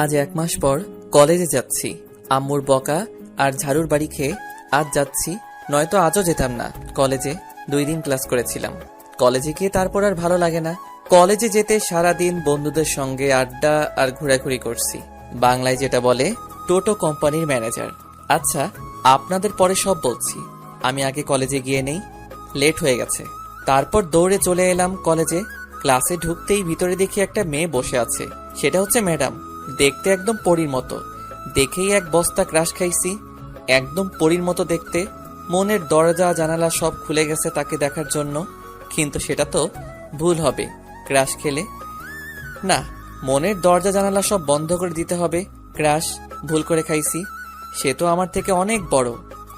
আজ 1 মাস পর কলেজে যাচ্ছি। আম্মুর বকা আর ঝাড়ুর বাড়ি খেয়ে আজ যাচ্ছি, নয়তো আজও যেতাম না। কলেজে 2 দিন ক্লাস করেছিলাম। কলেজে গিয়ে তারপর আর ভালো লাগে না। কলেজে যেতে সারাদিন বন্ধুদের সঙ্গে আড্ডা আর ঘোরাঘুরি করছি। বাংলায় যেটা বলে টোটো কোম্পানির ম্যানেজার। আচ্ছা, আপনাদের পরে সব বলছি। আমি আগে কলেজে গিয়ে নেই, লেট হয়ে গেছে। তারপর দৌড়ে চলে এলাম কলেজে। ক্লাসে ঢুকতেই ভিতরে দেখি একটা মেয়ে বসে আছে। সেটা হচ্ছে ম্যাডাম। দেখতে একদম পরীর মতো। দেখেই এক বস্তা ক্রাশ খাইছি। একদম পরীর মতো দেখতে। মনের দরজা জানালা সব খুলে গেছে তাকে দেখার জন্য। কিন্তু সেটা তো ভুল হবে ক্রাশ খেলে। না, মনের দরজা জানালা সব বন্ধ করে দিতে হবে। ক্রাশ ভুল করে খাইছি। সে তো আমার থেকে অনেক বড়,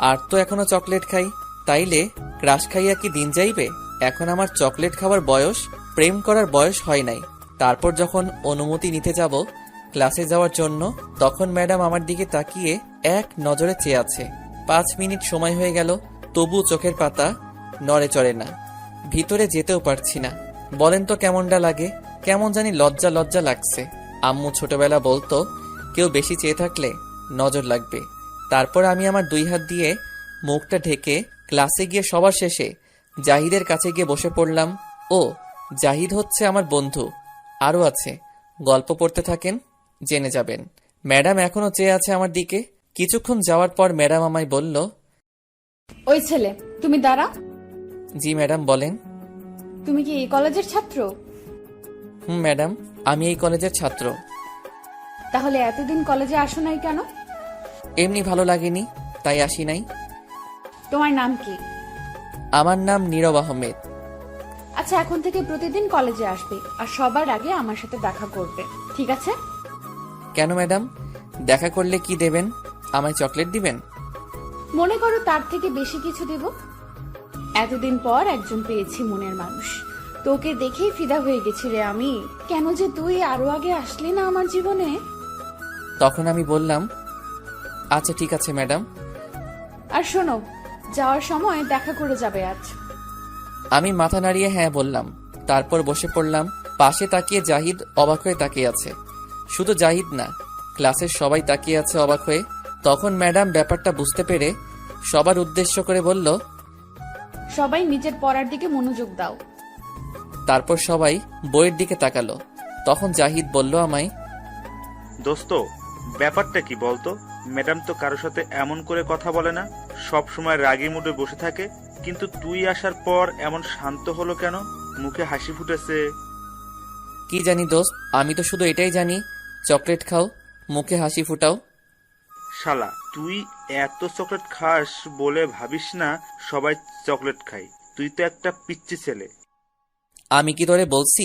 আর তো এখনো চকলেট খাই। তাইলে ক্রাশ খাইয়া কি দিন যাইবে? এখন আমার চকলেট খাওয়ার বয়স, প্রেম করার বয়স হয় নাই। তারপর যখন অনুমতি নিতে যাব ক্লাসে যাওয়ার জন্য, তখন ম্যাডাম আমার দিকে তাকিয়ে এক নজরে চেয়ে আছে। 5 মিনিট সময় হয়ে গেল, তবু চোখের পাতা নড়ে চড়ে না। ভিতরে যেতেও পারছি না। বলেন তো কেমনটা লাগে? কেমন জানি লজ্জা লজ্জা লাগছে। আম্মু ছোটবেলা বলতো, কেউ বেশি চেয়ে থাকলে নজর লাগবে। তারপর আমি আমার 2 হাত দিয়ে মুখটা ঢেকে ক্লাসে গিয়ে সবার শেষে জাহিদের কাছে গিয়ে বসে পড়লাম। ও, জাহিদ হচ্ছে আমার বন্ধু। আরও আছে, গল্প পড়তে থাকেন, জেনে যাবেন। ম্যাডাম এখনো চেয়ে আছে আমার দিকে। কিছুক্ষণ যাওয়ার পর ম্যাডাম আমায় বলল, ওই ছেলে, তুমি দাঁড়া। জি ম্যাডাম, বলেন। তুমি কি এই কলেজের ছাত্র? ম্যাডাম, আমি এই কলেজের ছাত্র। তাহলে এতদিন কলেজে আসো নাই কেন? এমনি ভালো লাগেনি, তাই আসি নাই। তোমার নাম কি? আমার নাম নীরব আহমেদ। আচ্ছা, এখন থেকে প্রতিদিন কলেজে আসবে, আর সবার আগে আমার সাথে দেখা করবে, ঠিক আছে? কেন ম্যাডাম? দেখা করলে কি দেবেন? আমায় চকলেট দিবেন? মনে করো তার থেকে বেশি কিছু দেব। এতদিন পর একজন পেয়েছি মনের মানুষ। তোকে দেখেই ফিদা হয়ে গেছি রে আমি। কেন যে তুই আরো আগে আসলি না আমার জীবনে? তখন আমি বললাম, আচ্ছা ঠিক আছে ম্যাডাম। আর শোনো, যাওয়ার সময় দেখা করে যাবে আজ। আমি মাথা নাড়িয়ে হ্যাঁ বললাম। তারপর বসে পড়লাম। পাশে তাকিয়ে জাহিদ অবাক হয়ে তাকিয়ে আছে। শুধু জাহিদ না, ক্লাসের সবাই তাকিয়ে আছে অবাক হয়ে। তখন ম্যাডাম ব্যাপারটা বুঝতে পেরে সবার উদ্দেশ্য করে বলল, সবাই নিজের পড়ার দিকে মনোযোগ দাও। তারপর সবাই বইয়ের দিকে তাকালো। তখন জাহিদ বলল আমায়, দোস্ত, ব্যাপারটা কি বলতো? ম্যাডাম তো কারোর সাথে এমন করে কথা বলে না, সব সময় রাগী মুডে বসে থাকে। কিন্তু তুই আসার পর এমন শান্ত হলো কেন? মুখে হাসি ফুটেছে। কি জানি দোস্ত, আমি তো শুধু এটাই জানি, চকলেট খাও, মুখে হাসি ফুটাও। শালা, তুই এত চকলেট খাস বলে ভাবিস না সবাই চকলেট খায়। তুই তো একটা পিচ্চি ছেলে। আমি কি তোরে বলছি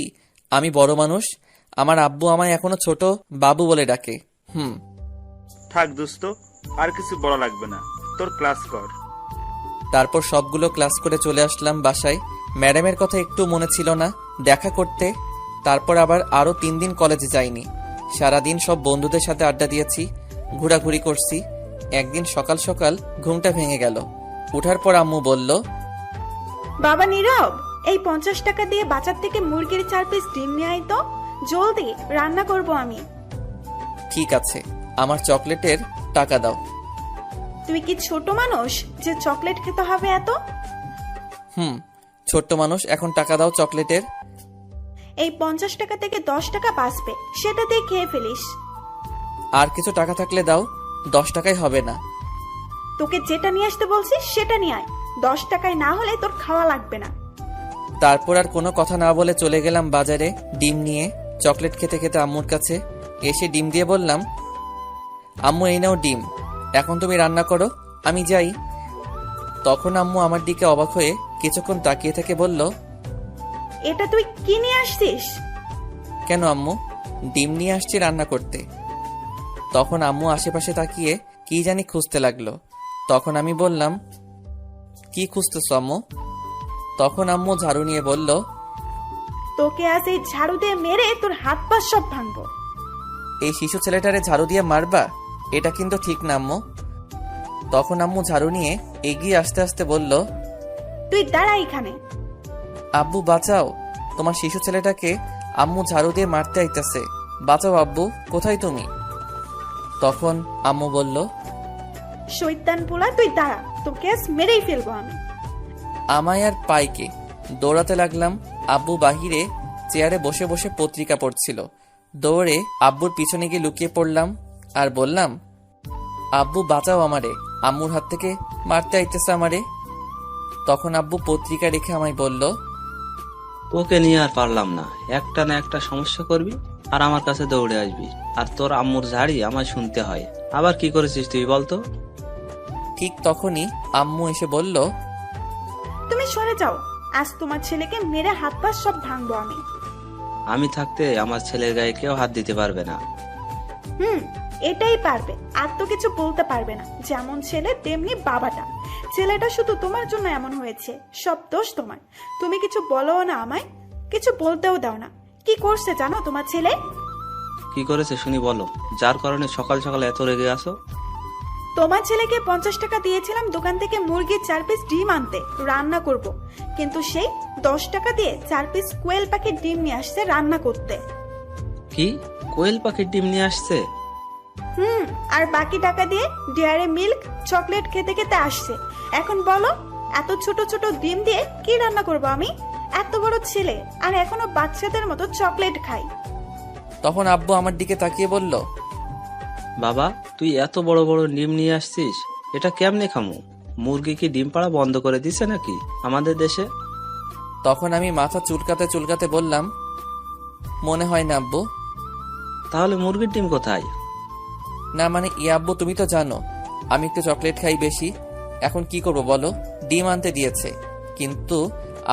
আমি বড় মানুষ? আমার আব্বু আমায় এখনো ছোট বাবু বলে ডাকে। থাক দোস্ত, আর কিছু বলা লাগবে না, তোর ক্লাস কর। তারপর সবগুলো ক্লাস করে চলে আসলাম বাসায়। ম্যাডামের কথা একটু মনে ছিল না দেখা করতে। তারপর আবার আরো 3 দিন কলেজে যাইনি। সারাদিন সব বন্ধুদের সাথে আড্ডা দিয়েছি, ঘোরাঘুরি করছি। একদিন সকাল সকাল ঘুমটা ভেঙে গেল। উঠার পর আম্মু বলল, বাবা নীরব, এই 50 টাকা দিয়ে বাজার থেকে মুরগির 4 পিস ডিম নিয়ে আয় তো, জলদি রান্না করব আমি। ঠিক আছে, আমার চকলেটের টাকা দাও। তুমি কি ছোট মানুষ যে চকলেট খেতে হবে এত? ছোট্ট মানুষ, এখন টাকা দাও চকলেটের। এই 50 টাকা থেকে 10 টাকা বাঁচবে, সেটা দিয়ে খেয়ে ফেলিস। আর কিছু টাকা থাকলে দাও, 10 টাকায় হবে না। তোকে যেটা নিয়ে আসতে বলছিস সেটা নিয়ে আয়, 10 টাকায় না হলে তোর খাওয়া লাগবে না। তারপর আর কোনো কথা না বলে চলে গেলাম বাজারে ডিম নিয়ে। চকলেট খেতে খেতে আম্মুর কাছে এসে ডিম দিয়ে বললাম, আম্মু এই নাও ডিম, এখন তুমি রান্না করো, আমি যাই। তখন আম্মু আমার দিকে অবাক হয়ে কিছুক্ষণ তাকিয়ে থেকে বলল, এটা তুই কি নিয়ে আসছিস? কেন আম্মু? ডিম নিয়ে আসছি রান্না করতে। তখন আম্মু আশেপাশে তাকিয়ে কি জানি খুঁজতে লাগলো। তখন আমি বললাম, কি খুঁজতেছ আম্মু? তখন আম্মু ঝাড়ু নিয়ে বলল, তোকে আজ এই ঝাড়ু দিয়ে মেরে তোর হাত পা সব ভাঙবো। এই শিশু ছেলেটারে ঝাড়ু দিয়ে মারবা? এটা কিন্তু ঠিক না আম্মু। তখন আম্মু ঝাড়ু নিয়ে এগিয়ে আসতে আসতে বলল, তুই দাঁড়া এখানে। আব্বু বাঁচাও, তোমার শিশু ছেলেটাকে আম্মু ঝাড়ু দিয়ে মারতে আইতাছে, বাঁচাও আব্বু, কোথায় তুমি? তখন আম্মু বলল, শৈতান পোলা, তুই দাঁড়া, তোকে আজ মেরেই ফেলবো আমি। আমায় আর পাইকে দৌড়াতে লাগলাম। আব্বু বাহিরে চেয়ারে বসে বসে পত্রিকা পড়ছিল। দৌড়ে আব্বুর পিছনে গিয়ে লুকিয়ে পড়লাম আর বললাম, আব্বু বাঁচাও আমারে, আম্মুর হাত থেকে মারতে আইতেছে আমারে। তখন আব্বু পত্রিকা রেখে আমায় বলল, তোকে নিয়ে আর পারলাম না, একটা না একটা সমস্যা করবি আর আমার কাছে দৌড়ে আসবি, আর তোর আম্মুর ঝাড়ি আমায় শুনতে হয়। আবার কি করেছিস তুই বলতো? ঠিক তখনই আম্মু এসে বলল, তুমি সরে যাও, আজ তোমার ছেলেকে মেরে হাত পা সব ভাঙবো আমি। আমি থাকতে আমার ছেলের গায়ে কেউ হাত দিতে পারবে না। এটাই পারবে, আর তো কিছু বলতে পারবে না। যেমন ছেলে তেমনি বাবাটা। ছেলেটা শুধু তোমার জন্য এমন হয়েছে, সব দোষ তোমার। তুমি কিছু বলো না আমায়, কিছু বলতেও দাও না। কি করছে জানো তোমার ছেলে? কি করেছে শুনি বলো, যার কারণে সকাল সকাল এত রেগে আসো। তোমার ছেলেকে 50 টাকা দিয়েছিলাম দোকান থেকে মুরগির 4 পিস ডিম আনতে, রান্না করব। কিন্তু সেই 10 টাকা দিয়ে 4 পিস কোয়েল পাখির ডিম নিয়ে আসছে রান্না করতে। কি কোয়েল পাখির ডিম নিয়ে আসছে? আর বাকি টাকা দিয়ে ডেয়ারি মিল্ক চকলেট খেতে খেতে আসছে। এখন বলো, এত ছোট ছোট ডিম দিয়ে কি রান্না করব আমি? এত বড় ছেলে আর এখনো বাচ্চাদের মতো চকলেট খাই। তখন আব্বু আমার দিকে তাকিয়ে বলল, বাবা তুই এত বড় বড় ডিম নিয়ে আসছিস, এটা কেমনে খামু? মুরগি কি ডিম পাড়া বন্ধ করে দিছে নাকি আমাদের দেশে? তখন আমি মাথা চুলকাতে চুলকাতে বললাম, মনে হয় না আব্বু। তাহলে মুরগির ডিম কোথায়? না মানে আব্বু, তুমি তো জানো আমি একটু চকলেট খাই বেশি। এখন কি করব বলো? ডিম আনতে দিয়েছে, কিন্তু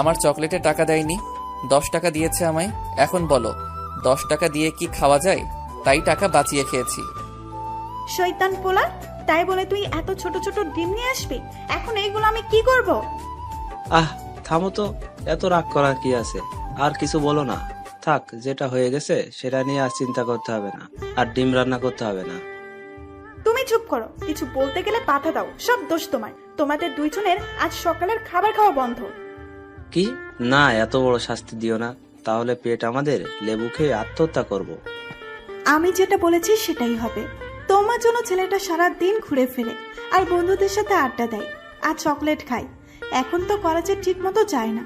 আমার চকলেটে টাকা দেয়নি। 10 টাকা দিয়েছে আমায়। এখন বলো 10 টাকা দিয়ে কি খাওয়া যায়? তাই টাকা বাঁচিয়ে খেয়েছি। শয়তান পোলা, তাই বলে তুই এত ছোট ছোট ডিম নিয়ে আসবি? এখন এইগুলো আমি কি করব? আহ থামো তো, এত রাগ করার কি আছে? আর কিছু বলো না, থাক, যেটা হয়ে গেছে সেটা নিয়ে আর চিন্তা করতে হবে না, আর ডিম রান্না করতে হবে না। তুমি চুপ করো, কিছু বলতে গেলে বাধা দাও। সব দোষ তোমার। তোমাদের দুইজনের আজ সকালের খাবার খাওয়া বন্ধ। কি না, এত বড় শাস্তি দিও না, তাহলে পেট আমাদের লেবু খেয়ে আত্মহত্যা করব। আমি যেটা বলেছি সেটাই হবে। তোমার জন্য ছেলেটা সারা দিন ঘুরে ফেরে আর বন্ধুদের সাথে আড্ডা দেয় আর চকলেট খায়। এখন তো কলেজে ঠিক মতো যায় না,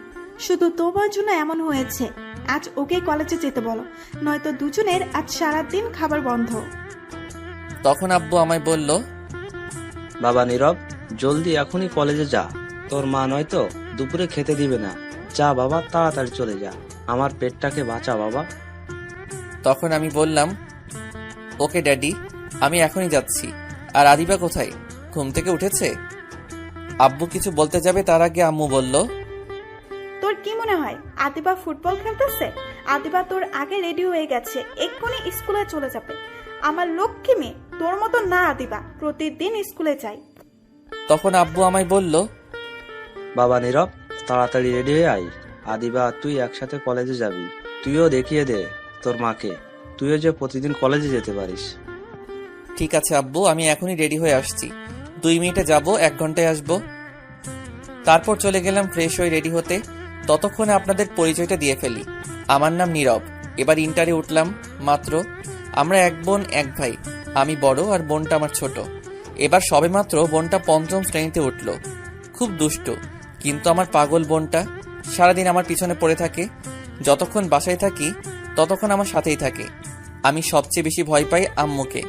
শুধু তোমার জন্য এমন হয়েছে। আজ ওকে কলেজে যেতে বলো, নয়তো দুজনের আজ সারা দিন খাবার বন্ধ। তখন আব্বু আমায় বলল, বাবা নীরব, জলদি এখনই কলেজে যা, তোর মা নয়তো দুপুরে খেতে দিবে না। যা বাবা, তাড়াতাড়ি চলে যা, আমার পেটটাকে বাঁচা বাবা। তখন আমি বললাম, ওকে ড্যাডি, আমি এখনই যাচ্ছি। আর আদিবা কোথায়? ঘুম থেকে উঠেছে? আব্বু কিছু বলতে যাবে তার আগে আম্মু বলল, তোর কি মনে হয় আদিবা ফুটবল খেলতেছে? আদিবা তোর আগে রেডি হয়ে গেছে, এক্ষুনি স্কুলে চলে যাবে। আমার লক্ষ্মী মেয়ে, তোর মতো না আদিবা, প্রতিদিন স্কুলে যাই। তখন আব্বু আমায় বলল, বাবা নীরব, তাড়াতাড়ি রেডি হয়ে আয়, আদিবা তুই একসাথে কলেজে যাবি। তুইও দেখিয়ে দে তোর মাকে, তুইও যে প্রতিদিন কলেজে যেতে পারিস। ঠিক আছে আব্বু, আমি এখনই রেডি হয়ে আসছি। 2 মিনিটে যাব, 1 ঘন্টায় আসবো। তারপর চলে গেলাম ফ্রেশ হয়ে রেডি হতে। ততক্ষণে আপনাদের পরিচয়টা দিয়ে ফেলি। আমার নাম নীরব, এবার ইন্টারে উঠলাম মাত্র। আমরা 1 বোন 1 ভাই, আমি বড় আর বোনটা আমার ছোট। এবার সবেমাত্র বোনটা 5ম শ্রেণীতে উঠল। খুব দুষ্ট, কিন্তু আমার পাগল বোনটা সারাদিন আমার পিছনে পড়ে থাকে। যতক্ষণ বাসায় থাকি ততক্ষণ আমার সাথেই থাকে। আমি সবচেয়ে বেশি ভয় পাই আম্মুকে।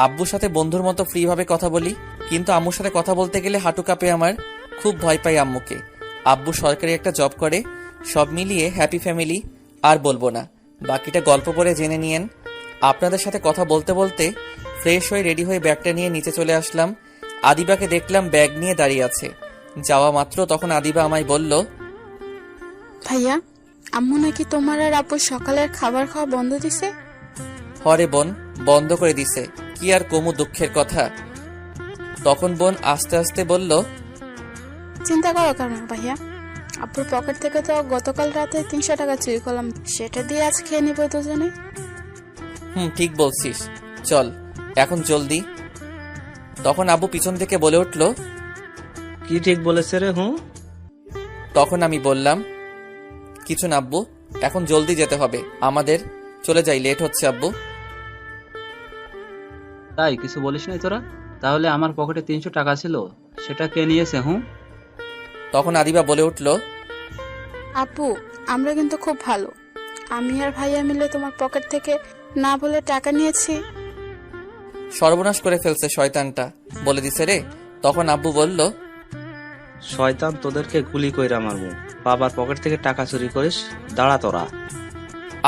আব্বুর সাথে বন্ধুর মতো ফ্রিভাবে কথা বলি, কিন্তু আম্মুর সাথে কথা বলতে গেলে হাঁটু কাঁপে আমার। খুব ভয় পাই আম্মুকে। আব্বু সরকারি একটা জব করে। সব মিলিয়ে হ্যাপি ফ্যামিলি। আর বলবো না, বাকিটা গল্প পড়ে জেনে নিয়েন। আপনাদের সাথে কথা বলতে বলতে ফ্রেশ হয়ে রেডি হয়ে ব্যাগটা নিয়ে নিচে চলে আসলাম। আদিবাকে দেখলাম ব্যাগ নিয়ে দাঁড়িয়ে আছে। যাওয়া মাত্র তখন আদিবা আমায় বলল, ভাইয়া, আম্মু নাকি তোমার আর আব্বুর সকালের খাবার খাওয়া বন্ধ দিছে? হরে বোন, বন্ধ করে দিছে। কি আর কমু দুঃখের কথা। তখন বোন আস্তে আস্তে বলল, চিন্তা করো কেন ভাইয়া, আব্বুর পকেট থেকে তো গতকাল রাতে 300 টাকা চুরি করলাম, সেটা দিয়ে আজ খেয়ে নিব দুজনে। ঠিক বলছিস, চল এখন জলদি। তখন আব্বু পিছন থেকে বলে উঠল, কি ঠিক বলেছে রে? তখন আমি বললাম, কিছু না আব্বু, এখন জলদি যেতে হবে আমাদের। চলে যাই, লেট হচ্ছে আব্বু। তাই কিছু বলিস নাই তোরা? তাহলে আমার পকেটে 300 টাকা ছিল, সেটা কে নিয়েছে? তখন আদিবা বলে উঠল, আপু, আমরা কিন্তু খুব ভালো। আমি আর ভাইয়া মিলে তোমার পকেট থেকে না বলে টাকা নিয়েছি। সর্বনাশ করে ফেলছে শয়তানটা, বলে দিছে রে। তখন আব্বু বলল, শয়তান তোদেরকে গুলি কইরা মারবো। বাবার পকেট থেকে টাকা চুরি করিস? দাঁড়া তোরা।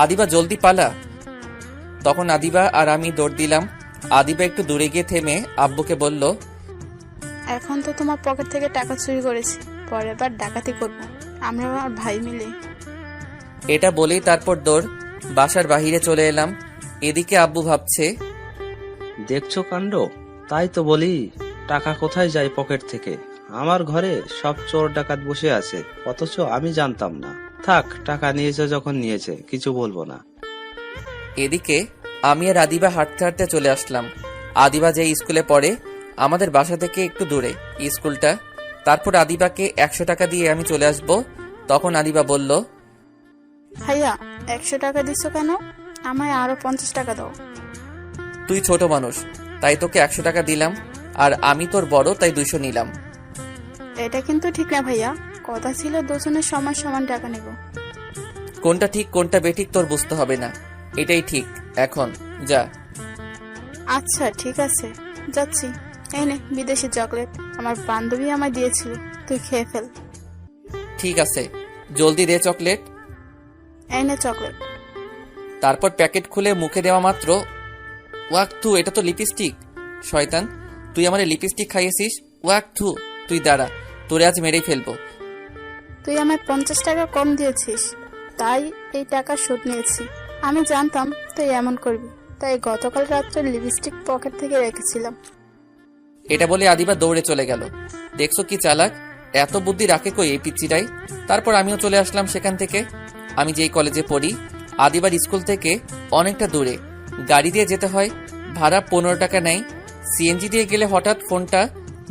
আদিবা জলদি পালা। তখন আদিবা আর আমি দৌড় দিলাম। আদিবা একটু দূরে গিয়ে থেমে আব্বুকে বলল, এখন তো তোমার পকেট থেকে টাকা চুরি করেছি, পরের বার ডাকাতি করবো আমরা আর ভাই মিলে। এটা বলেই তারপর দৌড় বাসার বাহিরে চলে এলাম। এদিকে আব্বু ভাবছে, দেখছো কাণ্ড? তাই তো বলি, টাকা কোথায় যায় পকেট থেকে? আমার ঘরে সব চোর ডাকাত বসে আছে, অথচ আমি জানতাম না। থাক, টাকা নিয়েছে যখন নিয়েছে, কিছু বলবো না। এদিকে আমি আর আদিবা হাঁটতে হাঁটতে চলে আসলাম। আদিবা যে স্কুলে পড়ে আমাদের বাসা থেকে একটু দূরে স্কুলটা। তারপর আদিবাকে 100 টাকা দিয়ে আমি চলে আসব। তখন আদিবা বলল, ভাইয়া 100 টাকা দিচ্ছ কেন? আমায় আরো 50 টাকা দাও। তুই ছোট মানুষ তাই তোকে 100 টাকা দিলাম, আর আমি তোর বড় তাই 200 নিলাম। এটা কিন্তু ঠিক না ভাইয়া, কথা ছিল দুজনের সমান সমান টাকা নেব। কোনটা ঠিক কোনটা বেঠিক তোর বুঝতে হবে না, এটাই ঠিক। এখন যা। আচ্ছা ঠিক আছে, যাচ্ছি। এই নে বিদেশি চকলেট, আমার বান্ধবী আমায় দিয়েছিল, তুই খেয়ে ফেল। ঠিক আছে, জলদি দে চকলেট। এই নে চকলেট। তারপর প্যাকেট খুলে মুখে দেওয়া মাত্র, ওয়াক থু, এটা তো লিপস্টিক। শয়তান, তুই আমার লিপস্টিক খাইয়েছিস। ওয়াক থু, তুই দাঁড়া, তোরে আজ মেরেই ফেলবো। তুই আমায় 50 টাকা কম দিয়েছিস, তাই এই টাকা শোধ নিয়েছি। আমি জানতাম তুই এমন করবি, তাই গতকাল রাত্রে লিপস্টিক পকেট থেকে রেখেছিলাম। এটা বলে আদিবা দৌড়ে চলে গেল। দেখছো কি চালাক, এত বুদ্ধি রাখে কই এই পিচ্চিটাই। তারপর আমিও চলে আসলাম সেখান থেকে। আমি যেই কলেজে পড়ি আদিবার স্কুল থেকে অনেকটা দূরে, গাড়ি দিয়ে যেতে হয়। ভাড়া 15 টাকা নেয়। সিএনজি দিয়ে গেলে হঠাৎ ফোনটা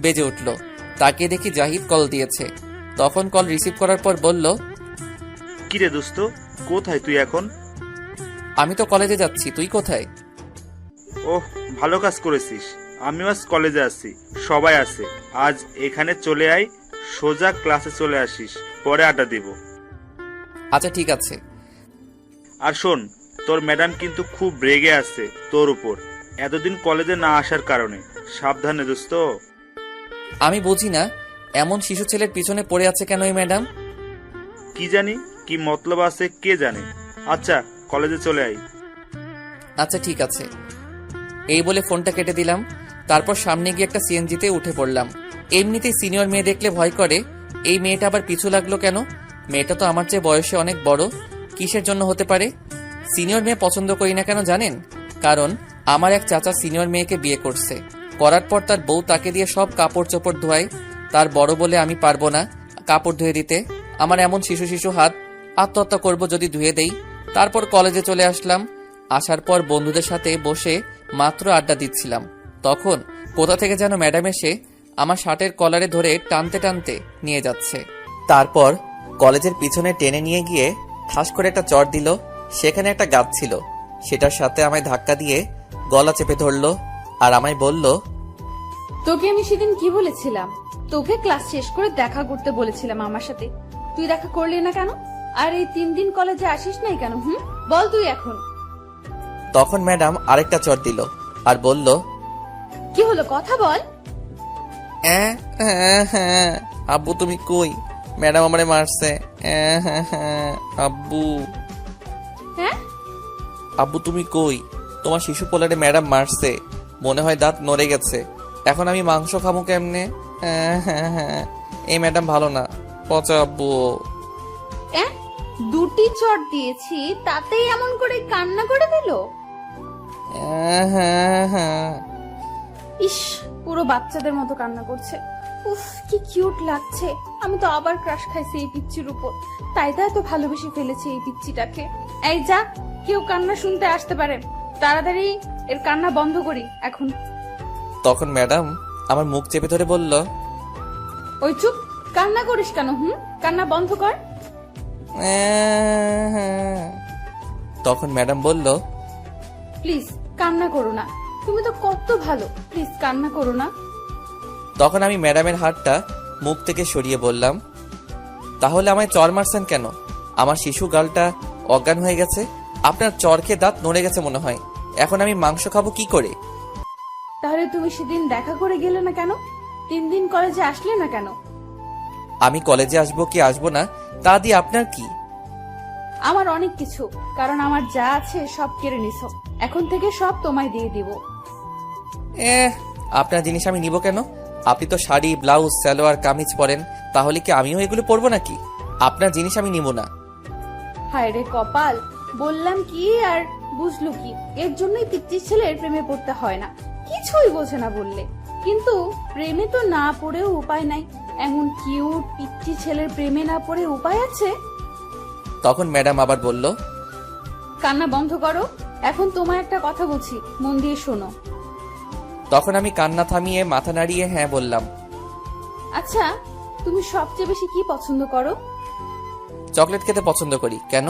বেজে উঠল। তাকে দেখি জাহিদ কল দিয়েছে। তখন কল রিসিভ করার পর বলল, কিরে দোস্ত, কোথায় তুই এখন? আমি তো কলেজে যাচ্ছি, তুই কোথায়? ওহ, ভালো কাজ করেছিস। আমিও আজ কলেজে আছি, সবাই আছে। আজ এখানে চলে আয়, সোজা ক্লাসে চলে আসিস, পরে আড্ডা দিব। আচ্ছা ঠিক আছে। আর শোন, তোর ম্যাডাম কিন্তু খুব রেগে আছে তোর উপর, এতদিন কলেজে না আসার কারণে। সাবধানে দোস্ত। আমি বুঝি না এমন শিশু ছেলের পিছনে পড়ে আছে কেন এই ম্যাডাম। কি জানি কি মতলব আছে, কে জানে। আচ্ছা, কলেজে চলে আয়। আচ্ছা ঠিক আছে। এই বলে ফোনটা কেটে দিলাম। তারপর সামনে গিয়ে একটা সিএনজিতে উঠে পড়লাম। এমনিতেই সিনিয়র মেয়ে দেখলে ভয় করে, এই মেয়েটা আবার পিছু লাগলো কেন? মেয়েটা তো আমার চেয়ে বয়সে অনেক বড়, কিসের জন্য হতে পারে? সিনিয়র মেয়ে পছন্দ করি না কেন জানেন? কারণ আমার এক চাচা সিনিয়র মেয়েকে বিয়ে করছে। করার পর তার বউ তাকে দিয়ে সব কাপড় চোপড় ধোয়ায়। তার বড় বলে আমি পারবো না কাপড় ধুয়ে দিতে। আমার এমন শিশু শিশু হাত, আত্মহত্যা করব যদি ধুয়ে দেই। তারপর কলেজে চলে আসলাম। আসার পর বন্ধুদের সাথে বসে মাত্র আড্ডা দিচ্ছিলাম, তখন কোথা থেকে যেন ম্যাডাম এসে আমার শার্টের কলারে ধরে টানতে টানতে নিয়ে যাচ্ছে। তারপর কলেজের পিছনে টেনে নিয়ে গিয়ে ঠাস করে একটা চড় দিল। সেখানে একটা গাছ ছিল, সেটার সাথে আমায় ধাক্কা দিয়ে গলা চেপে ধরলো আর আমায় বলল, তোকে আমি সেদিন কি বলেছিলাম? তোকে ক্লাস শেষ করে দেখা করতে বলেছিলাম আমার সাথে, তুই দেখা করলি না কেন? আর এই 3 দিন কলেজে আসিস নাই কেন? বল তুই এখন। তখন ম্যাডাম আরেকটা চড় দিল আর বলল, কি হলো, কথা বল। আব্বু তুমি কই? ম্যাডাম আমারে মারছে। আব্বু, হ্যাঁ আব্বু তুমি কই? তোমার শিশু পোলারে ম্যাডাম মারছে, মনে হয় দাঁত নড়ে গেছে। এখন আমি মাংস খাবো কেমনে? এই ম্যাডাম ভালো না, পচা আব্বু। 2টি চট দিয়েছি, তাতেই এমন করে কান্না করে দিল। ইস, পুরো বাচ্চাদের মতো কান্না করছে। উফ, কি কিউট লাগছে। আমি তো আবার ক্রাশ খাইছি এই পিচ্চির উপর, তাই তো এত ভালোবেসে ফেলেছে এই পিচ্চিটাকে। এই যা, কেউ কান্না শুনতে আসতে পারে, তাড়াতাড়ি এর কান্না বন্ধ করি এখন। তখন ম্যাডাম আমার মুখ চেপে ধরে বলল, ওই চুপ, কান্না করিস কেন? কান্না বন্ধ কর। তখন ম্যাডাম বলল, প্লিজ কান্না করো না, তুমি তো কত ভালো, প্লিজ কান্না করো না। তখন আমি ম্যাডামের হাতটা মুখ থেকে সরিয়ে বললাম, তাহলে আমায় চর মারছেন কেন? আমার শিশু গালটা অজ্ঞান হয়ে গেছে, আপনার চর খেয়ে দাঁত নড়ে গেছে মনে হয়। এখন আমি মাংস খাবো কি করে? তাহলে তুমি সেদিন দেখা করে গেলে না কেন? 3 দিন কলেজে আসলে না কেন? আমি কলেজে আসবো কি আসবো না তা দিয়ে আপনার কি? আমার অনেক কিছু, কারণ আমার যা আছে সব কেড়ে নিছো, এখন থেকে সব তোমায় দিয়ে দিব। আপনার জিনিস আমি নিব কেন? আপনি তো শাড়ি, ব্লাউজ, সালোয়ার, কামিজ পরেন, তাহলে কি আমিও এগুলো পরবো নাকি? আপনার জিনিস আমি নিব না। হায় রে কপাল, বললাম কি আর বুঝলো কি? এর জন্যই পিচ্চি ছেলের প্রেমে পড়তে হয় না, কিছুই বোঝে না বললে। কিন্তু প্রেমে তো না পড়েও উপায় নাই, এমন কিউট পিচ্চি ছেলের প্রেমে না পড়ে উপায় আছে? তখন ম্যাডাম আবার বলল, কান্না বন্ধ করো, এখন তোমায় একটা কথা বলছি, মন দিয়ে শোনো। তখন আমি কান্না থামিয়ে মাথা নাড়িয়ে হ্যাঁ বললাম। আচ্ছা, তুমি সবচেয়ে বেশি কি পছন্দ করো? চকলেট খেতে পছন্দ করি। কেন?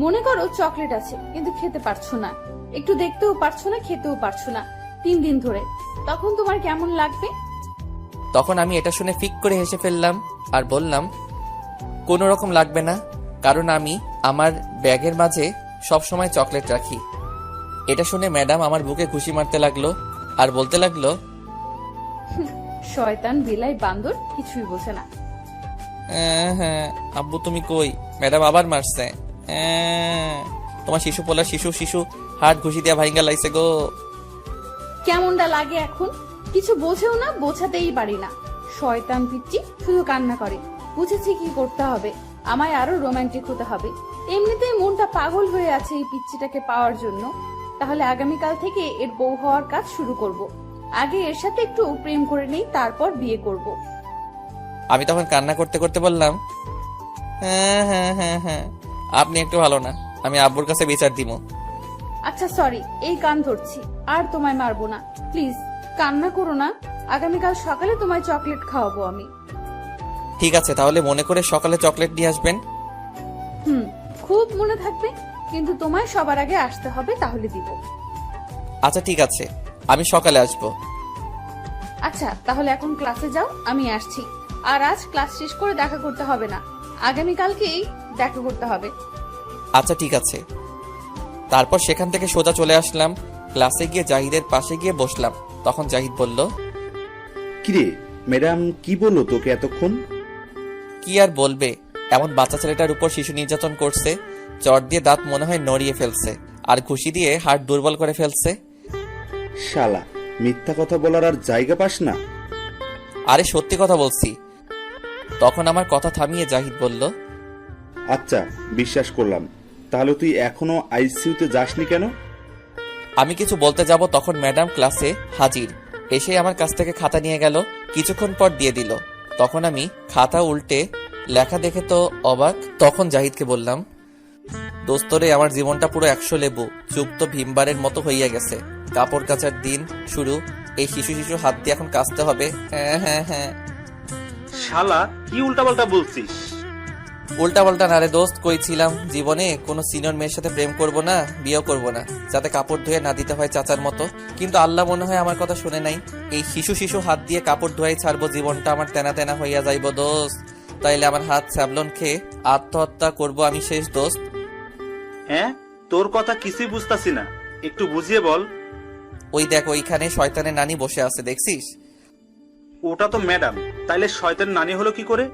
মনে করো চকলেট আছে, কিন্তু খেতে পারছো না, একটু দেখতেও পারছো না, খেতেও পারছো না 3 দিন ধরে, তখন তোমার কেমন লাগবে? তখন আমি এটা শুনে ফিক করে হেসে ফেললাম আর বললাম, কোনো রকম লাগবে না, কারণ আমি আমার ব্যাগের মাঝে সব সময় চকলেট রাখি। এটা শুনে ম্যাডাম আমার বুকে ঘুষি মারতে লাগলো আর বলতে লাগলো, শয়তান বিলাই বান্দর, কিছুই বোঝে না। হ্যাঁ আব্বু তুমি কই? ম্যাডাম আবার মারছে। তোমার শিশু পোলা শিশু হাত ঘুষি দিয়া ভাইঙ্গা লাইছে গো। কেমনটা লাগে এখন? কিছু বোঝেও না, বোঝাতেই পারি না। শয়তান পিচ্চি, শুধু কান্না করে। বুঝেছি কি করতে হবে, আমায় আরো রোমান্টিক হতে হবে। এমনিতেই মনটা পাগল হয়ে আছে এই পিচ্চিটাকে পাওয়ার জন্য। তাহলে আগামীকাল থেকে এর বউ হওয়ার কাজ শুরু করব। আগে এর সাথে একটু প্রেম করে নেই, তারপর বিয়ে করব। আমি তখন কান্না করতে করতে বললাম, হ্যাঁ আপনি একটু ভালো না, আমি আব্বুর কাছে বিচার দিব। আচ্ছা সরি, এই কান ধরছি, আর তোমায় মারবো না, প্লিজ কান্না করো না। আগামীকাল সকালে তোমায় চকলেট খাওয়াবো আমি। ঠিক আছে, তাহলে মনে করে সকালে চকলেট নিয়ে আসবেন। খুব মনে থাকবে, কিন্তু তোমায় সবার আগে আসতে হবে, তাহলে দিব। আচ্ছা ঠিক আছে, আমি সকালে আসবো। আচ্ছা তাহলে এখন ক্লাসে যাও, আমি আসছি। আর আজ ক্লাস শেষ করে দেখা করতে হবে না, আগামীকালকেই দেখা করতে হবে। আচ্ছা ঠিক আছে। তারপর সেখান থেকে সোজা চলে আসলাম ক্লাসে, গিয়ে জাহিদের পাশে গিয়ে বসলাম। তখন জাহিদ বলল, কিরে ম্যাডাম কি বললো তোকে এতক্ষণ? কি আর বলবে, এমন বাচ্চা ছেলেটার উপর শিশু নির্যাতন করছে, চট দিয়ে দাঁত মনে হয় নড়িয়ে ফেলছে, আর ঘুষি দিয়ে হাড় দুর্বল করে ফেলছে। শালা, মিথ্যা কথা বলার আর জায়গা পাস না। আরে সত্যি কথা বলছি। তখন আমার কথা থামিয়ে জাহিদ বলল, আচ্ছা বিশ্বাস করলাম, তাহলে তুই এখনো আইসিইউতে যাসনি কেন? আমি কিছু বলতে যাব, তখন ম্যাডাম ক্লাসে হাজির। এসে আমার কাছ থেকে খাতা নিয়ে গেল, কিছুক্ষণ পর দিয়ে দিল। তখন আমি খাতা উল্টে লেখা দেখে তো অবাক। তখন জাহিদকে বললাম, দোস্তরে আমার জীবনটা পুরো 100 লেবু যুক্ত ভীমবারের মতো হইয়া গেছে। কাপড় কাচার দিন শুরু, এই শিশু হাত দিয়ে এখন কাচতে হবে। হ্যাঁ। শালা কি উল্টাপাল্টা বলছিস? উল্টা পাল্টা না রে দোস্ত, কইছিলাম জীবনে কোনো সিনিয়র মেয়ের সাথে প্রেম করব না, বিয়েও করব না, যাতে কাপড় ধুয়ে না দিতে হয় চাচার মতো। কিন্তু আল্লাহ মনে হয় আমার কথা শুনে নাই। এই শিশু হাত দিয়ে কাপড় ধোয়াই ছাড়বো, জীবনটা আমার তেনা তেনা হইয়া যাইব দোস্ত। তাইলে আমার হাত স্যাবলন খেয়ে আত্মহত্যা করব আমি শেষ দোস্ত। হ্যাঁ, তোর কথা কিছুই বুঝতাছি না, একটু বুঝিয়ে বল। ওই দেখ, ওইখানে শয়তানের নানি বসে আছে, দেখছিস? ওটা তো ম্যাডাম, তাইলে শয়তান নানি হলো কি করে?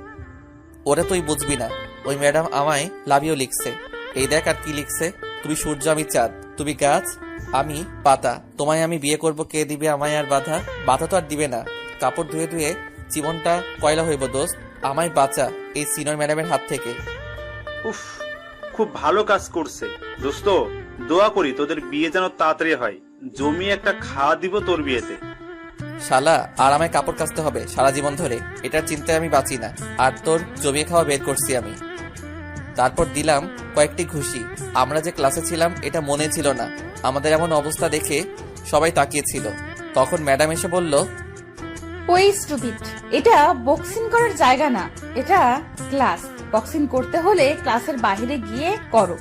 ওরা তুই বুঝবি না। ওই ম্যাডাম আমায় লাভিও লিখছে। এই দেখ আর কি লিখছে, তুমি সূর্য আমি চাঁদ, তুমি গাছ আমি পাতা, তোমায় আমি বিয়ে করব, কে দিবে আমায় আর বাধা? বাধা তো আর দিবে না। কাপড় ধুয়ে ধুয়ে জীবনটা কয়লা হইব দোস্ত, আমায় বাঁচা এই সিনিয়র ম্যাডামের হাত থেকে। উফ, খুব ভালো কাজ করছে দোস্ত। দোয়া করি তোদের বিয়ে যেন তাড়াতাড়ি হয়, জমি একটা খাওয়া দিব তোর বিয়েতে। শালা, আর আমায় কাপড় কাচতে হবে সারা জীবন ধরে, এটার চিন্তায় আমি বাঁচি না। আর তোর জমিয়ে খাওয়া বের করছি আমি। তারপর দিলাম কয়েকটি ঘুষি। আমরা যে ক্লাসে ছিলাম এটা মনে ছিল না। আমাদের এমন অবস্থা দেখে সবাই তাকিয়েছিল। তখন ম্যাডাম এসে বলল, ওই স্টুপিড, এটা বক্সিং করার জায়গা না, এটা ক্লাস। বক্সিং করতে হলে ক্লাসের বাইরে গিয়ে করো।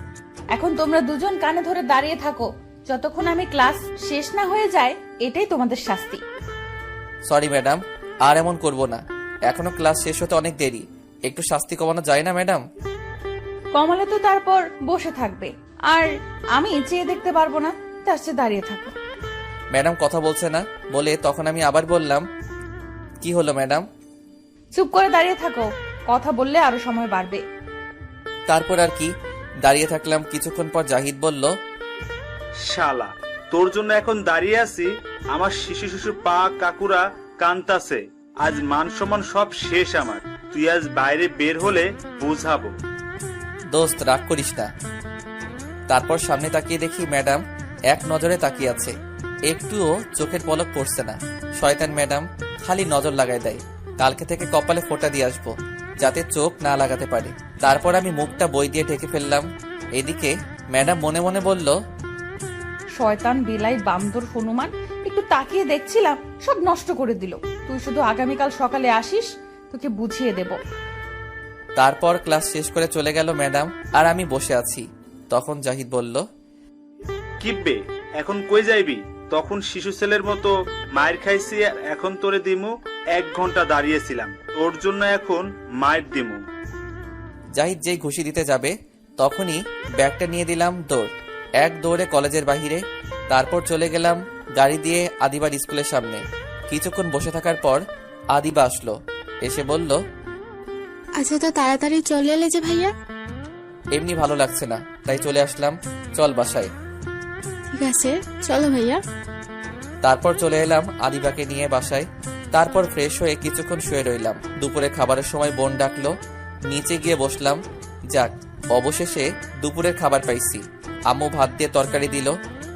এখন তোমরা দুজন কানে ধরে দাঁড়িয়ে থাকো যতক্ষণ আমি ক্লাস শেষ না হয়ে যায়। এটাই তোমাদের শাস্তি। সরি ম্যাডাম, আর এমন করব না। এখনো ক্লাস শেষ হতে অনেক দেরি, একটু শাস্তি কমানো যায় না ম্যাডাম? কমলে তো তারপর বসে থাকবে, আর আমি চেয়ে দেখতে পারবো না, তার চেয়ে দাঁড়িয়ে থাকো। ম্যাডাম কথা বলছে না বলে তখন আমি আবার বললাম, কি হলো ম্যাডাম? চুপ করে দাঁড়িয়ে থাকো, কথা বললে আরো সময় বাড়বে। তারপর আর কি, দাঁড়িয়ে থাকলাম। কিছুক্ষণ পর জাহিদ বলল, শালা, তোর জন্য এখন দাঁড়িয়ে আছি, আমার শিশু শিশু পা কাকুরা কান্তাছে। আজ মান সম্মান সব শেষ আমার। তুই আজ বাইরে বের হলে বুঝাবো। দোস্ত রাগ করিস না। তারপর সামনে তাকিয়ে দেখি ম্যাডাম এক নজরে তাকিয়ে আছে, একটুও চোখের পলক পড়ছে না। শয়তান ম্যাডাম খালি নজর লাগায় দেয়। কালকে থেকে কপালে ফোঁটা দিয়ে আসবো, যাতে চোখ না লাগাতে পারে। তারপর আমি মুখটা বই দিয়ে ঢেকে ফেললাম। এদিকে ম্যাডাম মনে মনে বলল, শয়তান বিলাই বান্দর হনুমান, একটু তাকিয়ে দেখছিলাম, সব নষ্ট করে দিল। তুই শুধু আগামীকাল সকালে আসিস, তোকে বুঝিয়ে দেব। তারপর ক্লাস শেষ করে চলে গেল ম্যাডাম, আর আমি বসে আছি। তখন জাহিদ বলল, কিব্বে এখন কই যাইবি? তখন শিশু ছেলের মতো মায়ের খাইছি, আর এখন তোরে দিমু। 1 ঘন্টা দাঁড়িয়েছিলাম তোর জন্য, এখন মায়ের দিমু। জাহিদ যেই ঘুষি দিতে যাবে তখনই ব্যাগটা নিয়ে দিলাম দৌড়। এক দৌড়ে কলেজের বাহিরে। তারপর চলে গেলাম গাড়ি দিয়ে আদিবার স্কুলের সামনে। কিছুক্ষণ বসে থাকার পর আদিবা আসলো, এসে বলল, আচ্ছা, তো তাড়াতাড়ি চলে এলে যে ভাইয়া? এমনি ভালো লাগছে না, তাই চলে আসলাম, চল বাসায়। ঠিক আছে, চলো ভাইয়া। তারপর চলে এলাম আদিবাকে নিয়ে বাসায়। তারপর ফ্রেশ হয়ে কিছুক্ষণ শুয়ে রইলাম। দুপুরে খাবারের সময় বোন ডাকলো, নিচে গিয়ে বসলাম। যাক, অবশেষে দুপুরের খাবার পাইছি। আম্মু ভাত দিয়ে তরকারি দিল।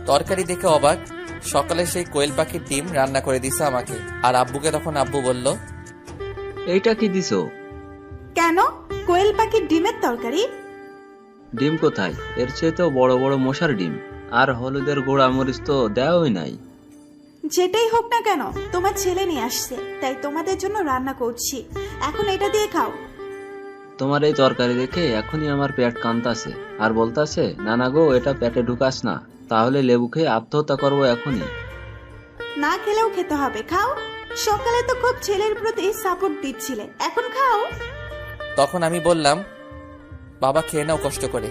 তরকারি দেখে অবাক, সকালে সেই কোয়েল পাখির ডিম রান্না করে দিছে আমাকে। আর আব্বুকে তখন আব্বু বলল, এইটা কি দিছো? কেন? কোয়েল পাখির ডিমের তরকারি? ডিম কোথায়? এর চেয়ে তো বড় বড় মশার ডিম। আর হলুদের গুঁড়া মরিচ তো দেওয়াই নাই। যেটাই হোক না কেন, তোমার ছেলে নিয়ে আসছে, তাই তোমাদের জন্য রান্না করছি। এখন এটা দিয়ে খাও। তোমার এই তরকারি দেখে এখনই আমার পেট কান্তাছে, আর বলতাছে, নানা গো, এটা পেটে ঢুকাস না, তাহলে লেবু খেয়ে আত্মহত্যা করবো এখনই। না খেলেও খেতে হবে, খাও। সকালে তো খুব ছেলের প্রতি সাপোর্ট দিচ্ছিলে, এখন খাও। তখন আমি বললাম, বাবা খেয়ে নাও কষ্ট করে।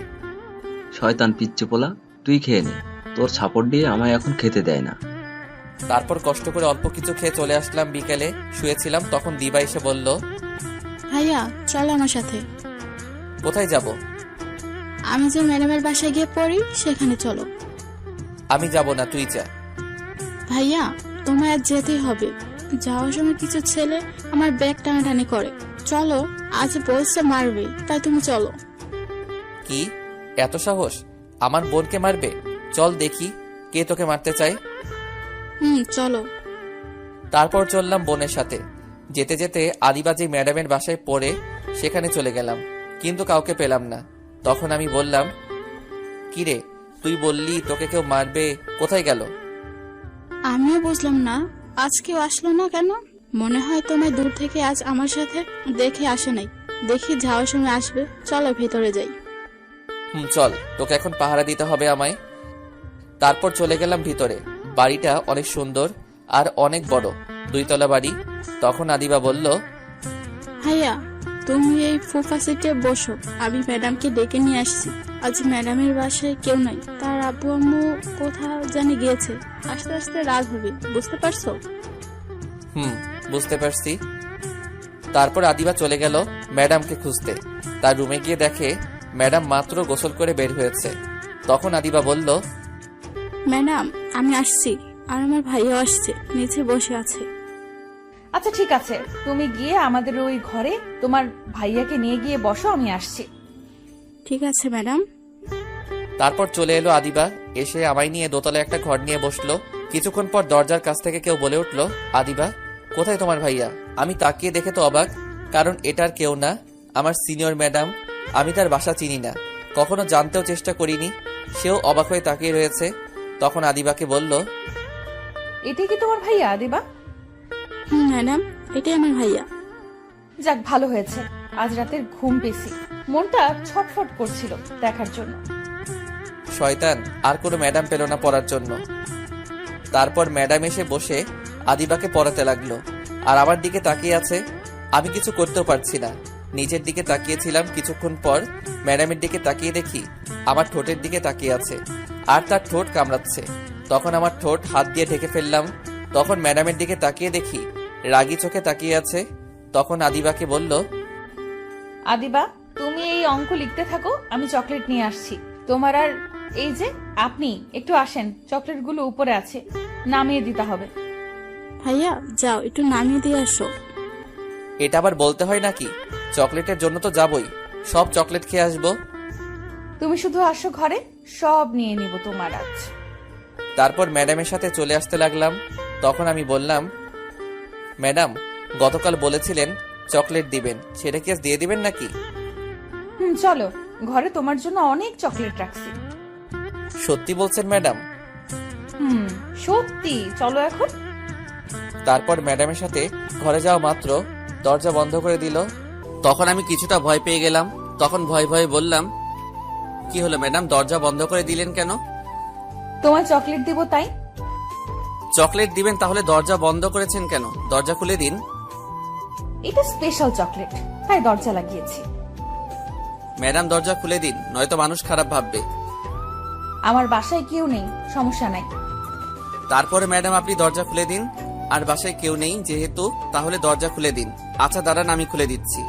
শয়তান পিচ্চি পোলা, তুই খেয়ে নে, তোর ছাপড় দিয়ে আমায় এখন খেতে দেয় না। তারপর কষ্ট করে অল্প কিছু খেয়ে চলে আসলাম। বিকেলে শুয়েছিলাম, তখন দিবা এসে বলল, ভাইয়া চলো আমার সাথে। কোথায় যাব? আমি যে ম্যাডামের বাসায় গিয়ে পড়ি সেখানে চলো। আমি যাব না, তুই যা। ভাইয়া তোমায় আজ যেতেই হবে। যাওয়ার সময় কিছু ছেলে আমার ব্যাগ টানাটানি করে। চলো, আজ বলছে মারবে, তাই তুমি চলো। কি এত সাহস? আমার বোনকে মারবে? চল দেখি কে তোকে মারতে চায়। চলো। তারপর চললাম বোনের সাথে। যেতে যেতে আদিবাজি ম্যাডামের বাসায় পড়ে সেখানে চলে গেলাম, কিন্তু কাউকে পেলাম না। তখন আমি বললাম, কিরে, তুই বললি তোকে কেউ মারবে, কোথায় গেল? আমিও বুঝলাম না, আজ কেউ আসলো না কেন। মনে হয় তোমায় দূর থেকে আজ আমার সাথে দেখে আসে নাই। দেখি যাওয়ার সময় আসবে, চলো ভেতরে যাই। চল, তোকে এখন পাহারা দিতে হবে আমায়। তারপর চলে গেলাম ভিতরে। বাড়িটা অনেক সুন্দর আর অনেক বড়, 2 তলা বাড়ি। তখন আদিবা বলল, ভাইয়া তুমি এই সোফা সিটে বসো, আমি ম্যাডামকে ডেকে নিয়ে আসছি। আজ ম্যাডামের বাসায় কেউ নাই, তার আব্বু আম্মু কোথাও জানি গিয়েছে। আস্তে আস্তে রাত হবে, বুঝতে পারছো? বুঝতে পারছি। তারপর আদিবা চলে গেল ম্যাডামকে খুঁজতে। তার রুমে গিয়ে দেখে ম্যাডাম মাত্র গোসল করে বের হয়েছে। তখন আদিবা বলল, ম্যাডাম আমি আসছি, আর আমার ভাইয়া আসছে, নিচে বসে আছে। আচ্ছা ঠিক আছে, তুমি গিয়ে আমাদের ওই ঘরে তোমার ভাইয়াকে নিয়ে গিয়ে বসো, আমি আসছি। ঠিক আছে ম্যাডাম। তারপর চলে এলো আদিবা, এসে আমায় নিয়ে দোতলায় একটা ঘর নিয়ে বসলো। কিছুক্ষণ পর দরজার কাছ থেকে কেউ বলে উঠলো, আদিবা কোথায় তোমার ভাইয়া? আমি তাকিয়ে দেখে তো অবাক, কারণ এটার কেউ না, আমার সিনিয়র ম্যাডাম। আমি তার বাসা চিনি না, কখনো জানতেও চেষ্টা করিনি। সেও অবাক হয়ে তাকিয়ে রয়েছে। তখন আদিবাকে বলল, এটাই কি তোমার ভাইয়া আদিবা? ম্যাডাম এটাই আমার ভাইয়া। যাক ভালো হয়েছে, আজ রাতের ঘুম পেয়েছি। মনটা ছটফট করছিল দেখার জন্য। শয়তান আর কোনো ম্যাডাম পেল না পড়ার জন্য। তারপর ম্যাডাম এসে বসে আদিবাকে পড়াতে লাগলো, আর আমার দিকে তাকিয়ে আছে। আমি কিছু করতেও পারছি না। নিজের দিকে তাকিয়েছিলাম, কিছুক্ষণ পর ম্যাডামের দিকে তাকিয়ে দেখি আমার ঠোঁটের দিকে তাকিয়ে আছে, আর তার ঠোঁট কামড়াচ্ছে। তখন আমার ঠোঁট হাত দিয়ে ঢেকে ফেললাম। তখন ম্যাডামের দিকে তাকিয়ে দেখি রাগী চোখে তাকিয়ে আছে। তখন আদিবাকে বলল, আদিবা, তুমি এই অঙ্ক লিখতে থাকো, আমি চকলেট নিয়ে আসছি তোমার। আর এই যে আপনি একটু আসেন, চকলেটগুলো উপরে আছে, নামিয়ে দিতে হবে। ভাইয়া যাও একটু নামিয়ে দিয়ে আসো। এটা আবার বলতে হয় নাকি? চকলেটের জন্য তো যাবই, সব চকলেট খেয়ে আসবো। তুমি শুধু আসো ঘরে, সব নিয়ে নিব তোমার আজ। তারপর ম্যাডামের সাথে চলে আসতে লাগলাম। তখন আমি বললাম, ম্যাডাম গতকাল বলেছিলেন চকলেট দিবেন, সেটা কি আজ দিয়ে দিবেন নাকি? চলো, ঘরে তোমার জন্য অনেক চকলেট রাখছি। সত্যি বলছেন ম্যাডাম? সত্যি, চলো এখন। তারপর ম্যাডামের সাথে ঘরে যাওয়া মাত্র দরজা বন্ধ করে দিল। তখন আমি কিছুটা ভয় পেয়ে গেলাম। তখন ভয়ে ভয়ে বললাম, কি হলো ম্যাডাম, দরজা বন্ধ করে দিলেন কেন? তোমায় চকলেট দিব তাই। চকলেট দিবেন তাহলে দরজা বন্ধ করেছেন কেন? দরজা খুলে দিন। এটা স্পেশাল চকলেট, তাই দরজা লাগিয়েছি। ম্যাডাম দরজা খুলে দিন, নয়তো মানুষ খারাপ ভাববে। আমার বাসায় কেউ নেই, সমস্যা নাই। তারপরে ম্যাডাম আপনি দরজা খুলে দিন। আর বাসায় কেউ নেই যেহেতু, তাহলে দরজা খুলে দিন। আচ্ছা দাঁড়ান, আমি খুলে দিচ্ছি।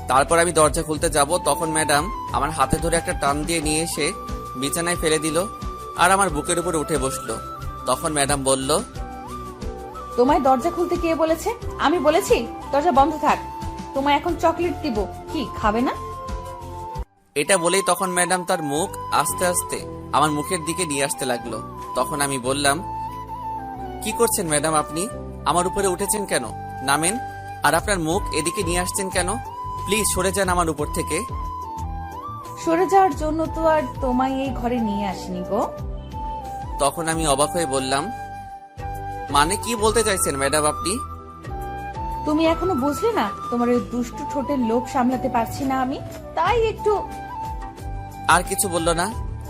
তারপর আমি দরজা খুলতে যাব, তখন ম্যাডাম আমার হাতে ধরে একটা টান দিয়ে নিয়ে এসে বিছানায় ফেলে দিল, আর আমার বুকের উপর উঠে বসলো। তখন ম্যাডাম বলল, তোমায় দরজা খুলতে কে বলেছে? আমি বলেছি দরজা বন্ধ থাক। তোমায় এখন চকলেট দিব, কি খাবে না? এটা বলেই তখন ম্যাডাম তার মুখ আস্তে আস্তে আমার মুখের দিকে নিয়ে আসতে লাগলো। তখন আমি বললাম, কি করছেন ম্যাডাম আপনি? আমার উপরে উঠেছেন কেন? নামেন। আর আপনার মুখ এদিকে নিয়ে আসছেন কেন? প্লিজ সরে যান আমার উপর থেকে। সরে যাওয়ার জন্য তো আর তোমায় এই ঘরে নিয়ে আসিনি গো। তখন আমি অবাক হয়ে বললাম, মানে কি বলতে চাইছেন ম্যাডাম আপনি? তুমি এখনো বুঝলে না? তোমার ওই দুষ্টু ঠোঁটের লোভ সামলাতে পারছি না আমি, তাই একটু। আর কিছু বললো না।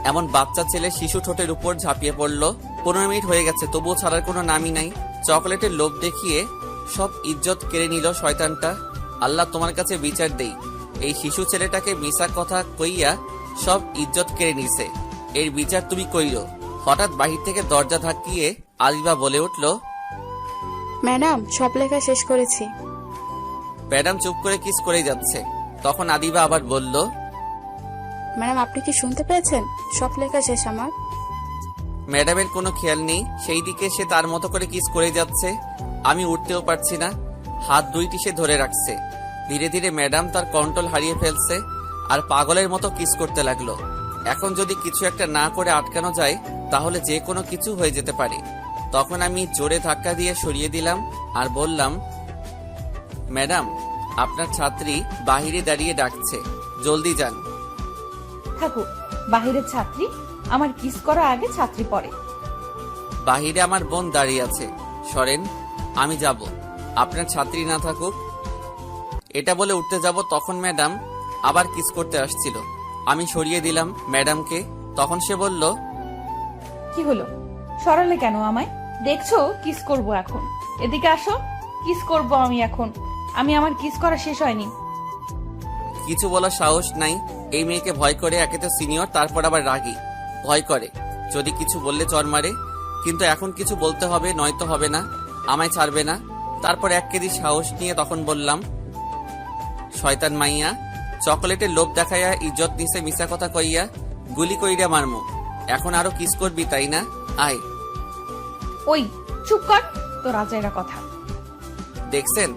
এমন বাচ্চা ছেলে শিশু ঠোঁটের উপর ঝাঁপিয়ে পড়লো। 15 মিনিট হয়ে গেছে, তবুও ছাড়ার কোনো নামই নাই। চকলেটের লোভ দেখিয়ে সব ইজ্জত কেড়ে নিল শয়তানটা। আল্লাহ তোমার কাছে বিচার দেই, এই শিশু ছেলেটাকে মিশা কথা কইয়া সব ইজ্জত কেড়ে নিছে, এর বিচার তুমি কইরো। হঠাৎ বাহির থেকে দরজা ধাক্কিয়ে আদিবা বলে উঠল, ম্যাডাম সব লেখা শেষ করেছি। ম্যাডাম চুপ করে কিস করে যাচ্ছে। তখন আদিবা আবার বলল, ম্যাডাম আপনি কি শুনতে পেয়েছেন? সব লেখা শেষ আমার। ম্যাডামের কোনো খেয়াল নেই, সেই দিকে সে তার মতো করে কিস করে যাচ্ছে। আমি উঠতেও পারছি না, হাত দুইটি সে ধরে রাখছে। ধীরে ধীরে ম্যাডাম তার কন্ট্রোল হারিয়ে ফেলছে, আর পাগলের মতো কিস করতে লাগলো। এখন যদি কিছু একটা না করে আটকানো যায়, তাহলে যে কোনো কিছু হয়ে যেতে পারে। তখন আমি জোরে ধাক্কা দিয়ে সরিয়ে দিলাম, আর বললাম, ম্যাডাম আপনার ছাত্রী বাহিরে দাঁড়িয়ে ডাকছে, জলদি যান। থাকুক, বাহিরের ছাত্রী, আমার কিস করা আগে ছাত্রী পড়ে। বাহিরে আমার বোন দাঁড়িয়ে আছে, সরেন, আমি যাব, আপনার ছাত্রী না থাকুক। এটা বলে উঠতে যাব, তখন ম্যাডাম আবার কিস করতে আসছিল। আমি সরিয়ে দিলাম ম্যাডামকে। তখন সে বলল, কি হলো, সরালে কেন আমায়? দেখছো কিস করব এখন, এদিকে আসো, কিস করব আমি এখন। আমি আমার কিস করা শেষ হয়নি। কিছু বলার সাহস নাই। এই মেয়েকে ভয় করে, একে তো সিনিয়র, তারপর আবার রাগী, ভয় করে যদি কিছু বললে চর মারে। কিন্তু এখন কিছু বলতে হবে, নয়তো হবে না, আমায় ছাড়বে না। তারপর 1 কেজি সাহস নিয়ে তখন বললাম, শয়তান মাইয়া, চকলেটের লোভ দেখাইয়া ইজ্জত নিছে মিশা কথা কইয়া গুলি কইরা মারমু। এখন আরো কিস করবি তাই না? আয়। ওই চুপ কর, তো রাজাইরা কথা। দেখছেন,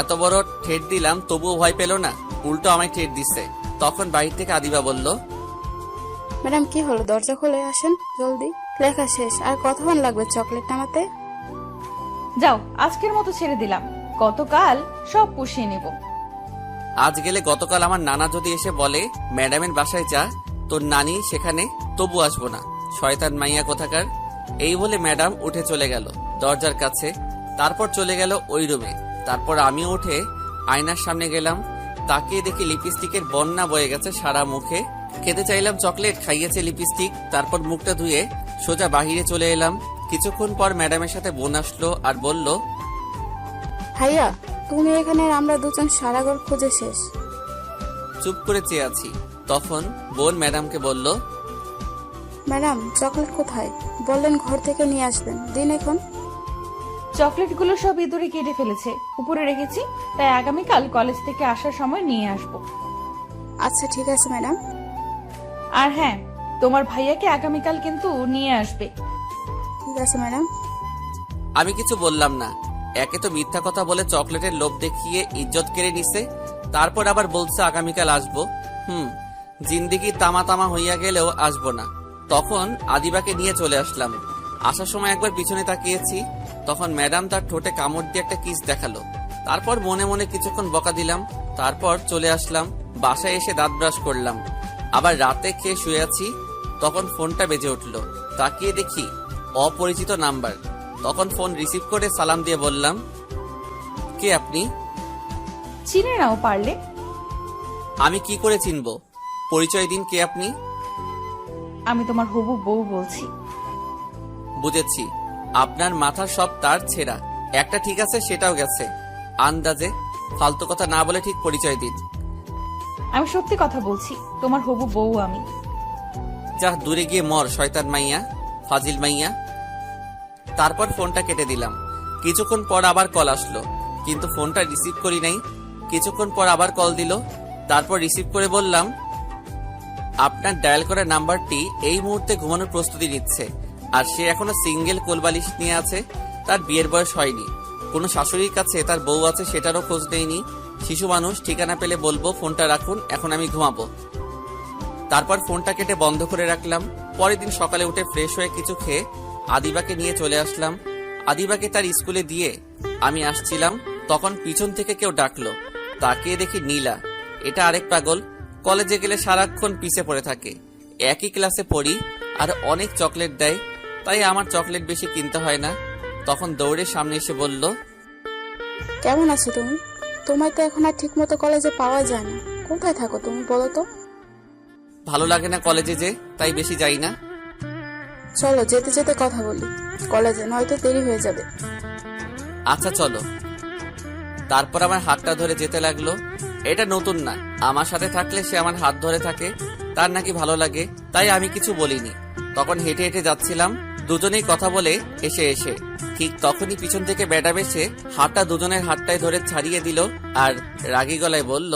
এত বড় ঠেট দিলাম তবুও ভয় পেল না, উল্টো আমায় ঠেট দিচ্ছে। তখন বাহির থেকে আদিবা বলল, ম্যাডাম কি হলো, দরজা খুলে আসেন জলদি, লেখা শেষ। আর কতক্ষণ লাগবে চকলেট নামাতে? যাও, আজকের মতো ছেড়ে দিলাম, গতকাল সব পুষিয়ে নেব। আজ গেলে গতকাল আমার নানা যদি এসে বলে ম্যাডামের বাসায় যা, তোর নানি সেখানে, তবু আসবো না, শয়তান মাইয়া কোথাকার। এই বলে ম্যাডাম উঠে চলে গেল দরজার কাছে। তারপর চলে গেল ওই রুমে। তারপর আমি উঠে আয়নার সামনে গেলাম। তাকিয়ে দেখি লিপস্টিকের বন্যা বয়ে গেছে সারা মুখে। খেতে চাইলাম চকলেট, খাইয়েছে লিপস্টিক। তারপর মুখটা ধুয়ে সোজা বাহিরে চলে এলাম। কিছুক্ষণ পর ম্যাডামের সাথে বোন আসলো আর বলল, ভাইয়া তুমি এখানে, আর আমরা দুজন সারা ঘর খুঁজে শেষ। চুপ করে চেয়ে আছি। তখন বোন ম্যাডামকে বলল, ম্যাডাম চকলেট কোথায়? বললেন ঘর থেকে নিয়ে আসবেন, দিন এখন। চকলেটগুলো সব ইঁদুরে কেটে ফেলেছে, উপরে রেখেছি, তাই আগামীকাল কলেজ থেকে আসার সময় নিয়ে আসবো। আচ্ছা ঠিক আছে ম্যাডাম। আর হ্যাঁ, তোমার ভাইয়াকে আগামীকাল কিন্তু নিয়ে আসবে। ঠিক আছে ম্যাডাম। আমি কিছু বললাম না। একে তো মিথ্যা কথা বলে চকলেটের লোভ দেখিয়ে ইজ্জত কেড়ে নিছে, তারপর আবার বলছে আগামীকাল আসবো। জিন্দিগি তামা তামা হইয়া গেলেও আসবো না। তখন আদিবাকে নিয়ে চলে আসলাম। আসার সময় একবার পিছনে তাকিয়েছি, তখন ম্যাডাম তার ঠোঁটে কামড় দিয়ে একটা কিস দেখালো। তারপর মনে মনে কিছুক্ষণ বকা দিলাম। তারপর চলে আসলাম। বাসায় এসে দাঁত ব্রাশ করলাম। আবার রাতে খেয়ে শুয়ে আছি, তখন ফোনটা বেজে উঠলো। তাকিয়ে দেখি অপরিচিত নাম্বার। তখন ফোন রিসিভ করে সালাম দিয়ে বললাম, কে আপনি? চিনে নাও পারলে। আমি কি করে চিনবো? পরিচয় দিন, কে আপনি? আমি তোমার হবু বউ বলছি। বুঝেছি, আপনার মাথার সব তার ছেঁড়া। একটা ঠিক আছে, সেটাও গেছে। আন্দাজে ফালতু কথা না বলে ঠিক পরিচয় দিন। আমি সত্যি কথা বলছি, তোমার হবু বউ আমি। যা দূরে গিয়ে মর শয়তান মাইয়া, ফাজিল মাইয়া। তারপর ফোনটা কেটে দিলাম। কিছুক্ষণ পর আবার কল আসলো, কিন্তু ফোনটা রিসিভ করি নাই। কিছুক্ষণ পর আবার কল দিল, তারপর রিসিভ করে বললাম, আপনার ডায়াল করা নাম্বারটি এই মুহূর্তে ঘুমানোর প্রস্তুতি নিচ্ছে, আর সে এখনো সিঙ্গেল কোলবালিশ নিয়ে আছে। তার বিয়ের বয়স হয়নি, কোনো শাশুড়ির কাছে তার বউ আছে সেটারও খোঁজ নেয়নি। শিশু মানুষ, ঠিকানা পেলে বলবো, ফোনটা রাখুন, এখন আমি ঘুমাবো। তারপর ফোনটা কেটে বন্ধ করে রাখলাম। পরের দিন সকালে উঠে ফ্রেশ হয়ে কিছু খেয়ে আদিবাকে নিয়ে চলে আসলাম। আদিবাকে তার স্কুলে দিয়ে আমি আসছিলাম, তখন পিছন থেকে কেউ ডাকলো। তাকিয়ে দেখি নীলা। এটা আরেক পাগল, কলেজে গেলে সারাক্ষণ পিছে পড়ে থাকে। একই ক্লাসে পড়ি আর অনেক চকলেট দেয়, তাই আমার চকলেট বেশি কিনতে হয় না। তখন দৌড়ে সামনে এসে বলল, কেমন আছো তুমি? তোমায় তো এখন আর ঠিক মতো কলেজে পাওয়া যায় না। কোথায় থাকো তুমি বলো তো? ভালো লাগে না কলেজে যে, তাই বেশি যাই না। চলো যেতে যেতে কথা বলি কলেজে, নয়তো দেরি হয়ে যাবে। আচ্ছা চলো। তারপর আমার হাতটা ধরে যেতে লাগলো। এটা নতুন না, আমার সাথে থাকলে সে আমার হাত ধরে থাকে, তার নাকি ভালো লাগে, তাই আমি কিছু বলিনি। তখন হেঁটে হেঁটে যাচ্ছিলাম, দুজনেই কথা বলে এসে ঠিক তখনই পিছন থেকে ম্যাডাম এসে হাতটা দুজনের হাতটায় ধরে ছাড়িয়ে দিল আর রাগী গলায় বলল,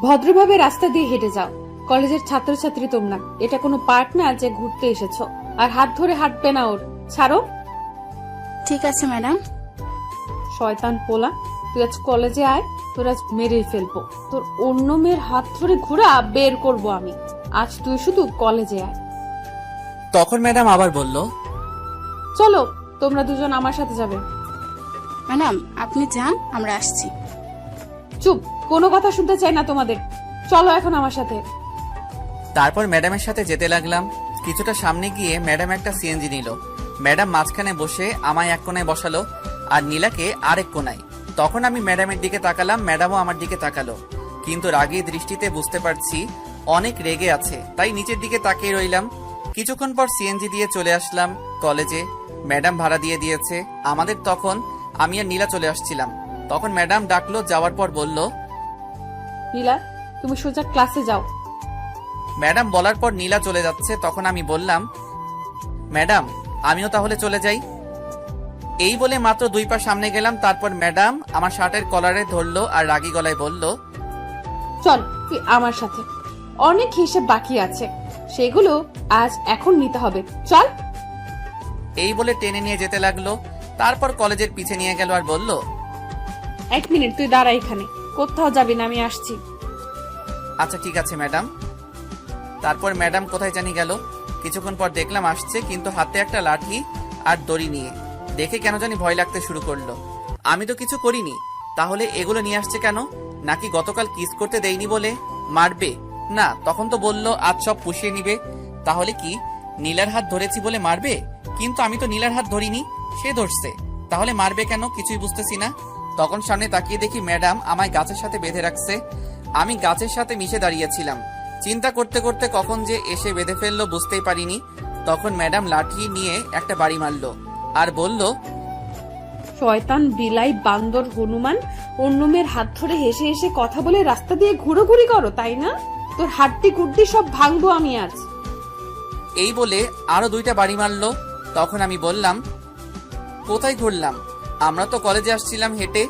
ভদ্রভাবে রাস্তা দিয়ে হেঁটে যাও, কলেজের ছাত্রছাত্রী তোমরা, এটা কোনো পার্ক না যে ঘুরতে এসেছো। আর হাত ধরে হাঁটবে না ওর, ছাড়ো। ঠিক আছে ম্যাডাম। শয়তান পোলা, তুই আজ কলেজে আয়, তোর আজ মেরেই ফেলবো। তোর অন্য মেয়ের হাত ধরে ঘুরা বের করবো আমি। আজ তুই শুধু কলেজে আয়। তখন ম্যাডাম আবার বলল, চলো, তোমরা দুজন আমার সাথে যাবে। ম্যাডাম আপনি যান, আমরা আসছি। চুপ, কোনো কথা শুনতে চাই না তোমাদের। চলো এখন আমার সাথে। তারপর ম্যাডামের সাথে যেতে লাগলাম। কিছুটা সামনে গিয়ে ম্যাডাম একটা সিএনজি নিল। ম্যাডাম মাঝখানে বসে আমায় এক কোনায় বসালো আর নীলাকে আরেক কোনায়। তখন আমি ম্যাডামের দিকে তাকালাম, ম্যাডামও আমার দিকে তাকালো, কিন্তু রাগী দৃষ্টিতে বুঝতে পারছি অনেক রেগে আছে, তাই নিচের দিকে তাকিয়ে রইলাম। কিছুক্ষণ পর সিএনজি দিয়ে চলে আসলাম কলেজে। ম্যাডাম ভাড়া দিয়ে দিয়েছে আমাদের। তখন আমি আর নীলা চলে আসছিলাম। তখন ম্যাডাম ডাকলো, যাওয়ার পর বলল, নীলা, তুমি সোজা ক্লাসে যাও। ম্যাডাম বলার পর নীলা চলে যাচ্ছে। তখন আমি বললাম, ম্যাডাম আমিও তাহলে চলে যাই। এই বলে মাত্র 2 পা সামনে গেলাম, তারপর ম্যাডাম আমার শার্টের কলারে ধরলো আর রাগী গলায় বলল, চল তুই আমার সাথে, অনেক হিসেব বাকি আছে, সেগুলো আজ এখন নিতে হবে, চল। এই বলে টেনে নিয়ে যেতে লাগলো। তারপর কলেজের পিছে নিয়ে গেল আর বলল, 1 মিনিট তুই দাঁড়া এখানে, কোথাও যাবি না, আমি আসছি। আচ্ছা ঠিক আছে ম্যাডাম। তারপর ম্যাডাম কোথায় জানি গেল। কিছুক্ষণ পর দেখলাম আসছে, কিন্তু হাতে একটা লাঠি আর দড়ি নিয়ে। দেখে কেন জানি ভয় লাগতে শুরু করলো। আমি তো কিছু করিনি, তাহলে এগুলো নিয়ে আসছে কেন? নাকি গতকাল কিস করতে দেয়নি বলে মারবে? না, তখন তো বললো আজ সব পুষিয়ে নিবে। তাহলে কি নীলার হাত ধরেছি বলে মারবে? কিন্তু আমি তো নীলার হাত ধরিনি, সে ধরছে, তাহলে মারবে কেন? কিছুই বুঝতেছি না। তখন সামনে তাকিয়ে দেখি ম্যাডাম আমায় গাছের সাথে বেঁধে রাখছে। আমি গাছের সাথে মিশে দাঁড়িয়েছিলাম। চিন্তা করতে করতে কখন যে এসে বেঁধে ফেললো বুঝতেই পারিনি। তখন ম্যাডাম লাঠি নিয়ে একটা বাড়ি মারলো আর বলল, শয়তান, বিলাই, বান্দর, হনুমান, অন্য মেয়ের হাত ধরে হেসে হেসে কথা বলে রাস্তা দিয়ে ঘুরোঘুরি করো, তাই না? তোর হাড্ডি কুড্ডি সব ভাঙবো আমি আজ। এই বলে আরো 2টা বাড়ি মারলো। তখন আমি বললাম, কোথায় ঘুরলাম? আমরা তো কলেজে আসছিলাম হেঁটে।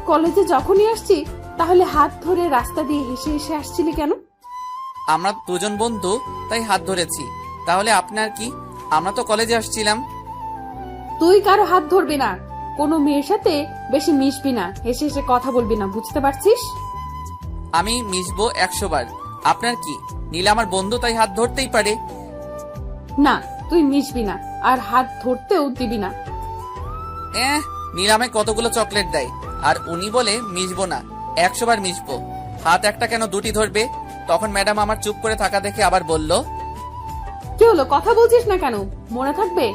কলেজে যখনই আসছি তাহলে হাত ধরে রাস্তা দিয়ে হেসে হেসে আসছিলি কেন? আমরা 2জন বন্ধু, তাই হাত ধরেছি। তাহলে আপনার কি? আমরা তো কলেজে আসছিলাম। তুই কারো হাত ধরবি না, কোনো মেয়ের সাথে বেশি মিশবি না, হেসে হেসে কথা বলবি না, বুঝতে পারছিস? আমি মিশবো 100 বার। আপনার কি? নীলা আমার বন্ধু, তাই হাত ধরতেই পারে। না, তুই মিশবি না, আর হাত ধরতেও দিবি না। নীলা আমায় কতগুলো চকলেট দেয়, আর উনি বলে মিশবো না, 100 বার মিশবো। হাত একটা কেন 2টি ধরবে? তখন ম্যাডাম আমার চুপ করে থাকা দেখে আবার বলল, কি হলো, কথা বলছিস না কেন? মনে থাকবে?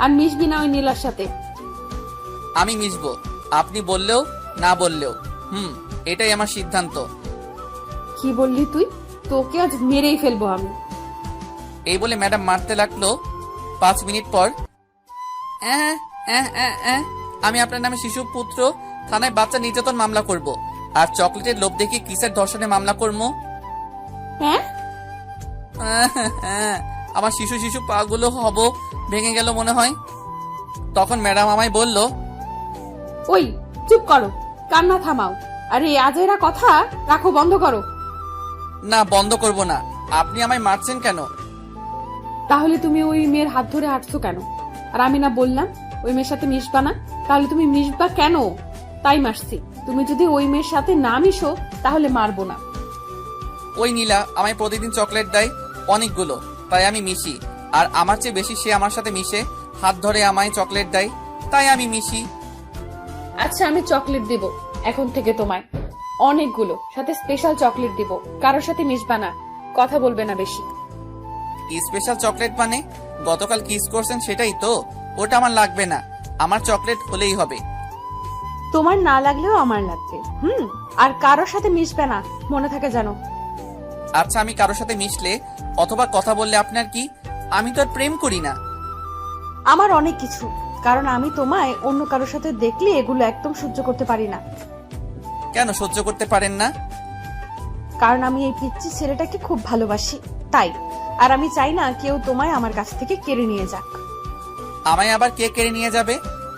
আর মিশবি না ওই নীলার সাথে। আমি মিশবো, আপনি বললেও না বললেও। এটাই আমার সিদ্ধান্ত। কি বললি তুই? তোকে আজ মেরেই ফেলবো আমি। এই বলে ম্যাডাম মারতে লাগলো। 5 মিনিট পর, আমি আপনার নামে শিশু পুত্র থানায় বাচ্চা নির্যাতন মামলা করব, আর চকলেটের লোভ দেখিয়ে কিসের ধর্ষণে মামলা করবো। হ্যাঁ, আমার শিশু শিশু পাগুলো হব ভেঙে গেল মনে হয়। তখন ম্যাডাম আমায় বলল, ওই চুপ করো, কান্না থামাও, আরে আজেরা কথা রাখো, বন্ধ করো। না, বন্ধ করব না। আপনি আমায় মারছেন কেন? তাহলে তুমি ওই মেয়ের হাত ধরে হাঁটছো কেন? আর আমি না বললাম ওই মেয়ের সাথে মিশবা না? তাহলে তুমি মিশবা কেন? তাই মারছি। তুমি যদি ওই মেয়ের সাথে না মিশো তাহলে মারবো না। ওই নীলা আমায় প্রতিদিন চকলেট দেয় অনেকগুলো, তাই আমি মিশি। আর আমার চেয়ে বেশি সে আমার সাথে মিশে, হাত ধরে আমায় চকলেট দেয়, তাই আমি মিশি। আচ্ছা, আমি চকলেট দিব এখন থেকে তোমায়, অনেকগুলো, সাথে স্পেশাল চকলেট দিব। কারোর সাথে মিশবা না, কথা বলবে না বেশি। স্পেশাল চকলেট মানে গতকাল কিস করছেন সেটাই তো? ওটা আমার লাগবে না, আমার চকলেট হলেই হবে। তোমার না লাগলেও আমার লাগবে। আর কারোর সাথে মিশবে না, মনে থাকে জানো। আচ্ছা, আমি কারোর সাথে মিশলে অথবা কথা বললে আপনার কি? আমি তো আর প্রেম করি না। আমার অনেক কিছু, কারণ আমি তোমায় অন্য কারোর সাথে দেখলে এগুলো একদম সহ্য করতে পারি না। কেন সহ্য করতে পারেন না? কারণ আমি এই পিচ্চি ছেলেটাকে খুব ভালোবাসি, তাই। আর আমি চাই না কেউ তোমায় আমার কাছ থেকে কেড়ে নিয়ে যাক। আমায় আবার কে কেড়ে নিয়ে যাবে?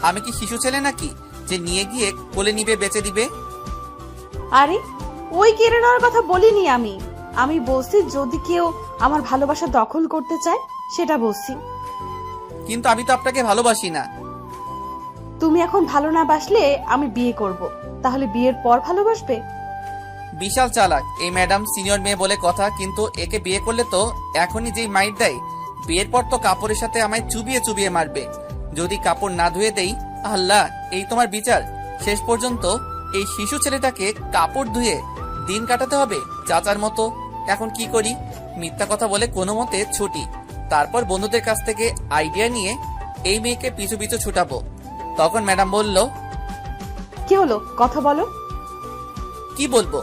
আমি কি শিশু ছেলে নাকি যে নিয়ে গিয়ে কোলে নিবে, বেচে দিবে? আরে ওই কেড়ে নেওয়ার কথা বলিনি আমি। আমি বলছি যদি কেউ আমার ভালোবাসা দখল করতে চায় সেটা বলছি। কিন্তু আমি তো আপনাকে ভালোবাসি না। তুমি এখন ভালো না বাসলে আমি বিয়ে করব, তাহলে বিয়ের পর ভালোবাসবে? বিশাল চালাক এই ম্যাডাম, সিনিয়র মেয়ে বলে কথা, কিন্তু একে বিয়ে করলে তো এখনই যেই মাইর দেয়, বিয়ের পর তো কাপড়ের সাথে আমায় চুবিয়ে চুবিয়ে মারবে। যদি কাপড় না ধুয়ে দেই, আল্লাহ, এই তোমার বিচার? শেষ পর্যন্ত এই শিশু ছেলেটাকে কাপড় ধুয়ে দিন কাটাতে হবে চাচার মতো। এখন কি করি? মিথ্যা কথা বলে কোনো মতে ছুটি, তারপর বন্ধুদের কাছ থেকে আইডিয়া নিয়ে এই মেয়েকে পিছু পিছু ছুটাবো। তখন ম্যাডাম বলল, কি হলো, কথা বলো। কি বলবো?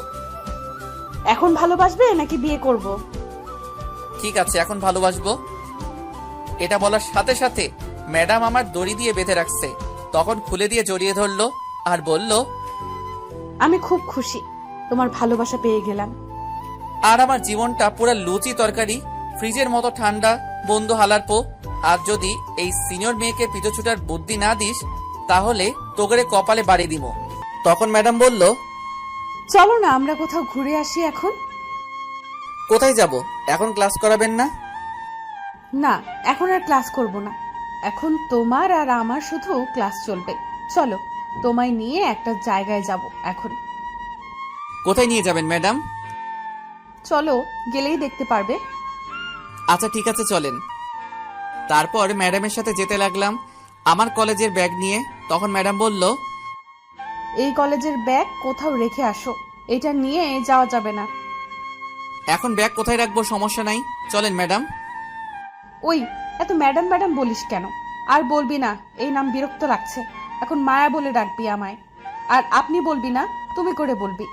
এখন ভালোবাসবে নাকি বিয়ে করব? ঠিক আছে, এখন ভালোবাসবো। এটা বলার সাথে সাথে ম্যাডাম আমার দড়ি দিয়ে বেঁধে রাখছে। তখন খুলে দিয়ে জড়িয়ে ধরলো আর বলল, আমি খুব খুশি, তোমার ভালোবাসা পেয়ে গেলাম। আর আমার জীবনটা পুরা লুচি তরকারি, ফ্রিজের মতো ঠান্ডা, বন্ধু হালারপো। আর যদি এই সিনিয়র মেয়েকে পিছু ছুটার বুদ্ধি না দিস, তাহলে তোকে কপালে বাড়ি দিব। তখন ম্যাডাম বলল, চলো না আমরা কোথাও ঘুরে আসি এখন। কোথায় যাব? এখন ক্লাস করাবেন না? না, এখন আর ক্লাস করব না, এখন তোমার আর আমার শুধু ক্লাস চলবে। চলো, তোমায় নিয়ে একটা জায়গায় যাব এখন। কোথায় নিয়ে যাবেন ম্যাডাম? চলো, গেলেই দেখতে পারবে। আচ্ছা ঠিক আছে, চলেন। তারপর ম্যাডামের সাথে যেতে লাগলাম আমার কলেজের ব্যাগ নিয়ে। তখন ম্যাডাম বলল, এই কলেজের ব্যাগ কোথাও রেখে আসো, এটা নিয়ে যাওয়া যাবে না। এখন ব্যাগ কোথায় রাখবো? সমস্যা নাই, চলেন ম্যাডাম। ওই এত ম্যাডাম ম্যাডাম বলিস কেন? আর বলবি না, এই নাম বিরক্ত লাগছে। এখন মায়া বলে ডাকবি আমায়। আর আপনি বলবি না, তুমি করে বলবি।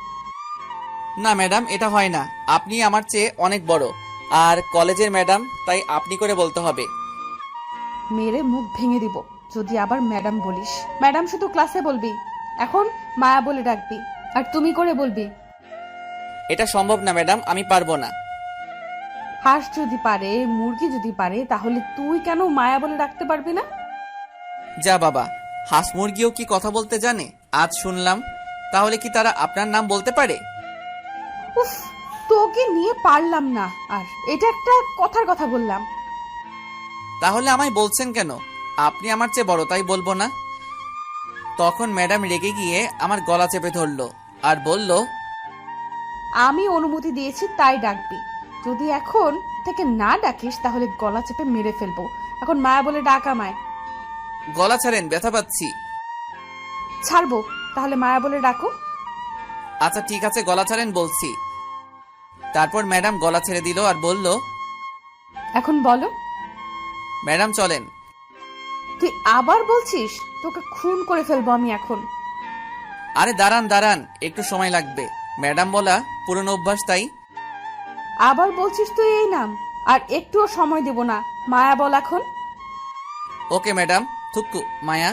না ম্যাডাম, এটা হয় না। আপনি আমার চেয়ে অনেক বড় আর কলেজের ম্যাডাম, তাই আপনি করে বলতে হবে। মেরে মুখ ভেঙে দিব যদি আবার ম্যাডাম বলিস। ম্যাডাম শুধু ক্লাসে বলবি, এখন মায়া বলে ডাকবি, আর তুমি করে বলবি। এটা সম্ভব না ম্যাডাম, আমি পারবো না। হাঁস যদি পারে, মুরগি যদি পারে, তাহলে তুই কেন মায়া বলে ডাকতে পারবি না? যা বাবা, হাঁস মুরগিও কি কথা বলতে জানে? আজ শুনলাম। তাহলে কি তারা আপনার নাম বলতে পারে? উফ, তোকে নিয়ে পারলাম না। আর এটা একটা কথার কথা বললাম। তাহলে আমায় বলছেন কেন? আপনি আমার চেয়ে বড়, তাই বলবো না? তখন ম্যাডাম রেগে গিয়ে আমার গলা চেপে ধরলো আর বলল, আমি অনুমতি দিয়েছি তাই ডাকবি। যদি এখন থেকে না ডাকিস তাহলে গলা চেপে মেরে ফেলবো। এখন মায়া বলে ডাক আমায়। গলা ছাড়েন, ব্যথা পাচ্ছি। ছাড়বো, তাহলে মায়া বলে ডাকো। আচ্ছা ঠিক আছে, গলা ছাড়েন বলছি। তারপর ম্যাডাম গলা ছেড়ে দিল আর বলল, এখন বলো। ম্যাডাম চলেন। তুই আবার বলছিস? তোকে খুন করে ফেলবো আমি এখন। আরে দাঁড়ান দাঁড়ান, একটু সময় লাগবে। ম্যাডাম বলা পুরনো অভ্যাস, তাই। আবার বলছিস তুই এই নাম? আর একটুও সময় দেব না। মায়া বল এখন। ওকে ম্যাডাম, থুক্কু মায়া।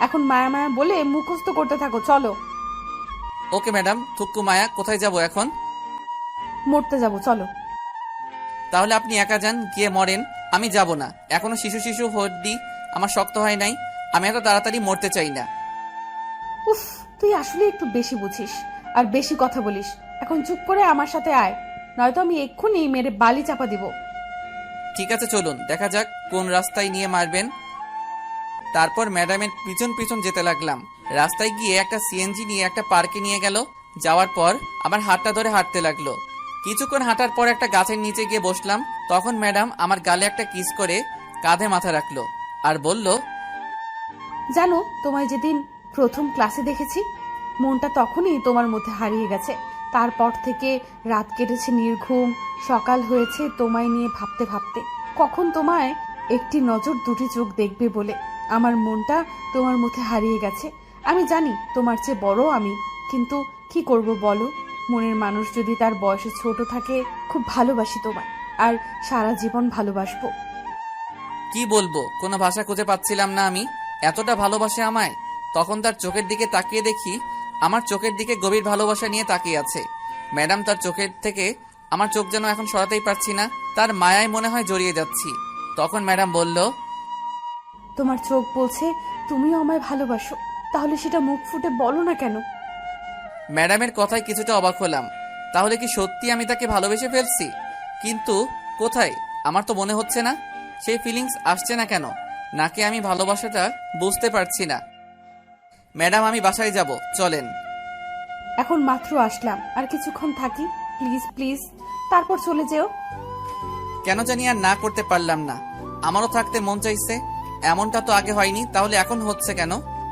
এখন মায়া মায়া বলে মুখস্থ করতে থাকো, চলো। ওকে ম্যাডাম, থুক্কু মায়া। কোথায় যাব এখন? মরতে যাবো, চলো। তাহলে আপনি একা যান, গিয়ে মরেন। আমি যাব না। এখনো শিশু শিশু হড্ডি আমার শক্ত হয় নাই। আমি এত তাড়াতাড়ি মরতে চাই না। উফ, তুই আসলে একটু বেশি বুঝিস আর বেশি কথা বলিস। এখন চুপ করে আমার সাথে আয়, নয়তো আমি এক্ষুনি মেরে বালি চাপা দিব। ঠিক আছে চলুন, দেখা যাক কোন রাস্তায় নিয়ে মারবেন। তারপর ম্যাডামের পিছন পিছন যেতে লাগলাম। রাস্তায় গিয়ে একটা সিএনজি নিয়ে একটা পার্কে নিয়ে গেল। যাওয়ার পর আমার হাতটা ধরে হাঁটতে লাগলো। কিছুক্ষণ হাঁটার পর একটা গাছের নিচে গিয়ে বসলাম। তখন ম্যাডাম আমার গালে একটা কিস করে কাঁধে মাথা রাখলো আর বলল, জানো, তোমায় যেদিন প্রথম ক্লাসে দেখেছি, মনটা তখনই তোমার মধ্যে হারিয়ে গেছে। তারপর থেকে রাত কেটেছে নির্ঘুম, সকাল হয়েছে তোমায় নিয়ে ভাবতে ভাবতে। কখন তোমায় একটি নজর দুটি চোখ দেখবে বলে আমার মনটা তোমার মধ্যে হারিয়ে গেছে। আমি জানি তোমার চেয়ে বড় আমি, কিন্তু কি করব বলো? মনের মানুষ যদি তার বয়সে ছোট থাকে, খুব ভালোবাসি তোমায় আর সারা জীবন ভালোবাসবো। কি বলবো, কোনো ভাষা খুঁজে পাচ্ছিলাম না। আমি এতটা ভালোবাসে আমায়। তখন তার চোখের দিকে তাকিয়ে দেখি আমার চোখের দিকে গভীর ভালোবাসা নিয়ে তাকিয়ে আছে ম্যাডাম। তার চোখের থেকে আমার চোখ যেন এখন সরাতেই পারছি না। তার মায়ায় মনে হয় জড়িয়ে যাচ্ছি। তখন ম্যাডাম বলল, তোমার চোখ বলছে তুমিও আমায় ভালোবাসো, তাহলে সেটা মুখ ফুটে বলো না কেন? ম্যাডামের কথায় কিছুটা অবাক হলাম। তাহলে কি সত্যি আমি তাকে ভালোবেসে ফেলছি? কিন্তু কোথায়? আমার তো মনে হচ্ছে না। সেই ফিলিংস আসছে না কেন? নাকি আমি ভালোবাসাটা বুঝতে পারছি না। ম্যাডাম আমি বাসায় যাব, চলেন। এখন মাত্র আসলাম, আর কিছুক্ষণ থাকি প্লিজ প্লিজ, তারপর চলে যেও। কেন জানি আর না করতে পারলাম না। আমারও থাকতে মন চাইছে। এমনটা তো আগে হয়নি, তাহলে এখন হচ্ছে কেন?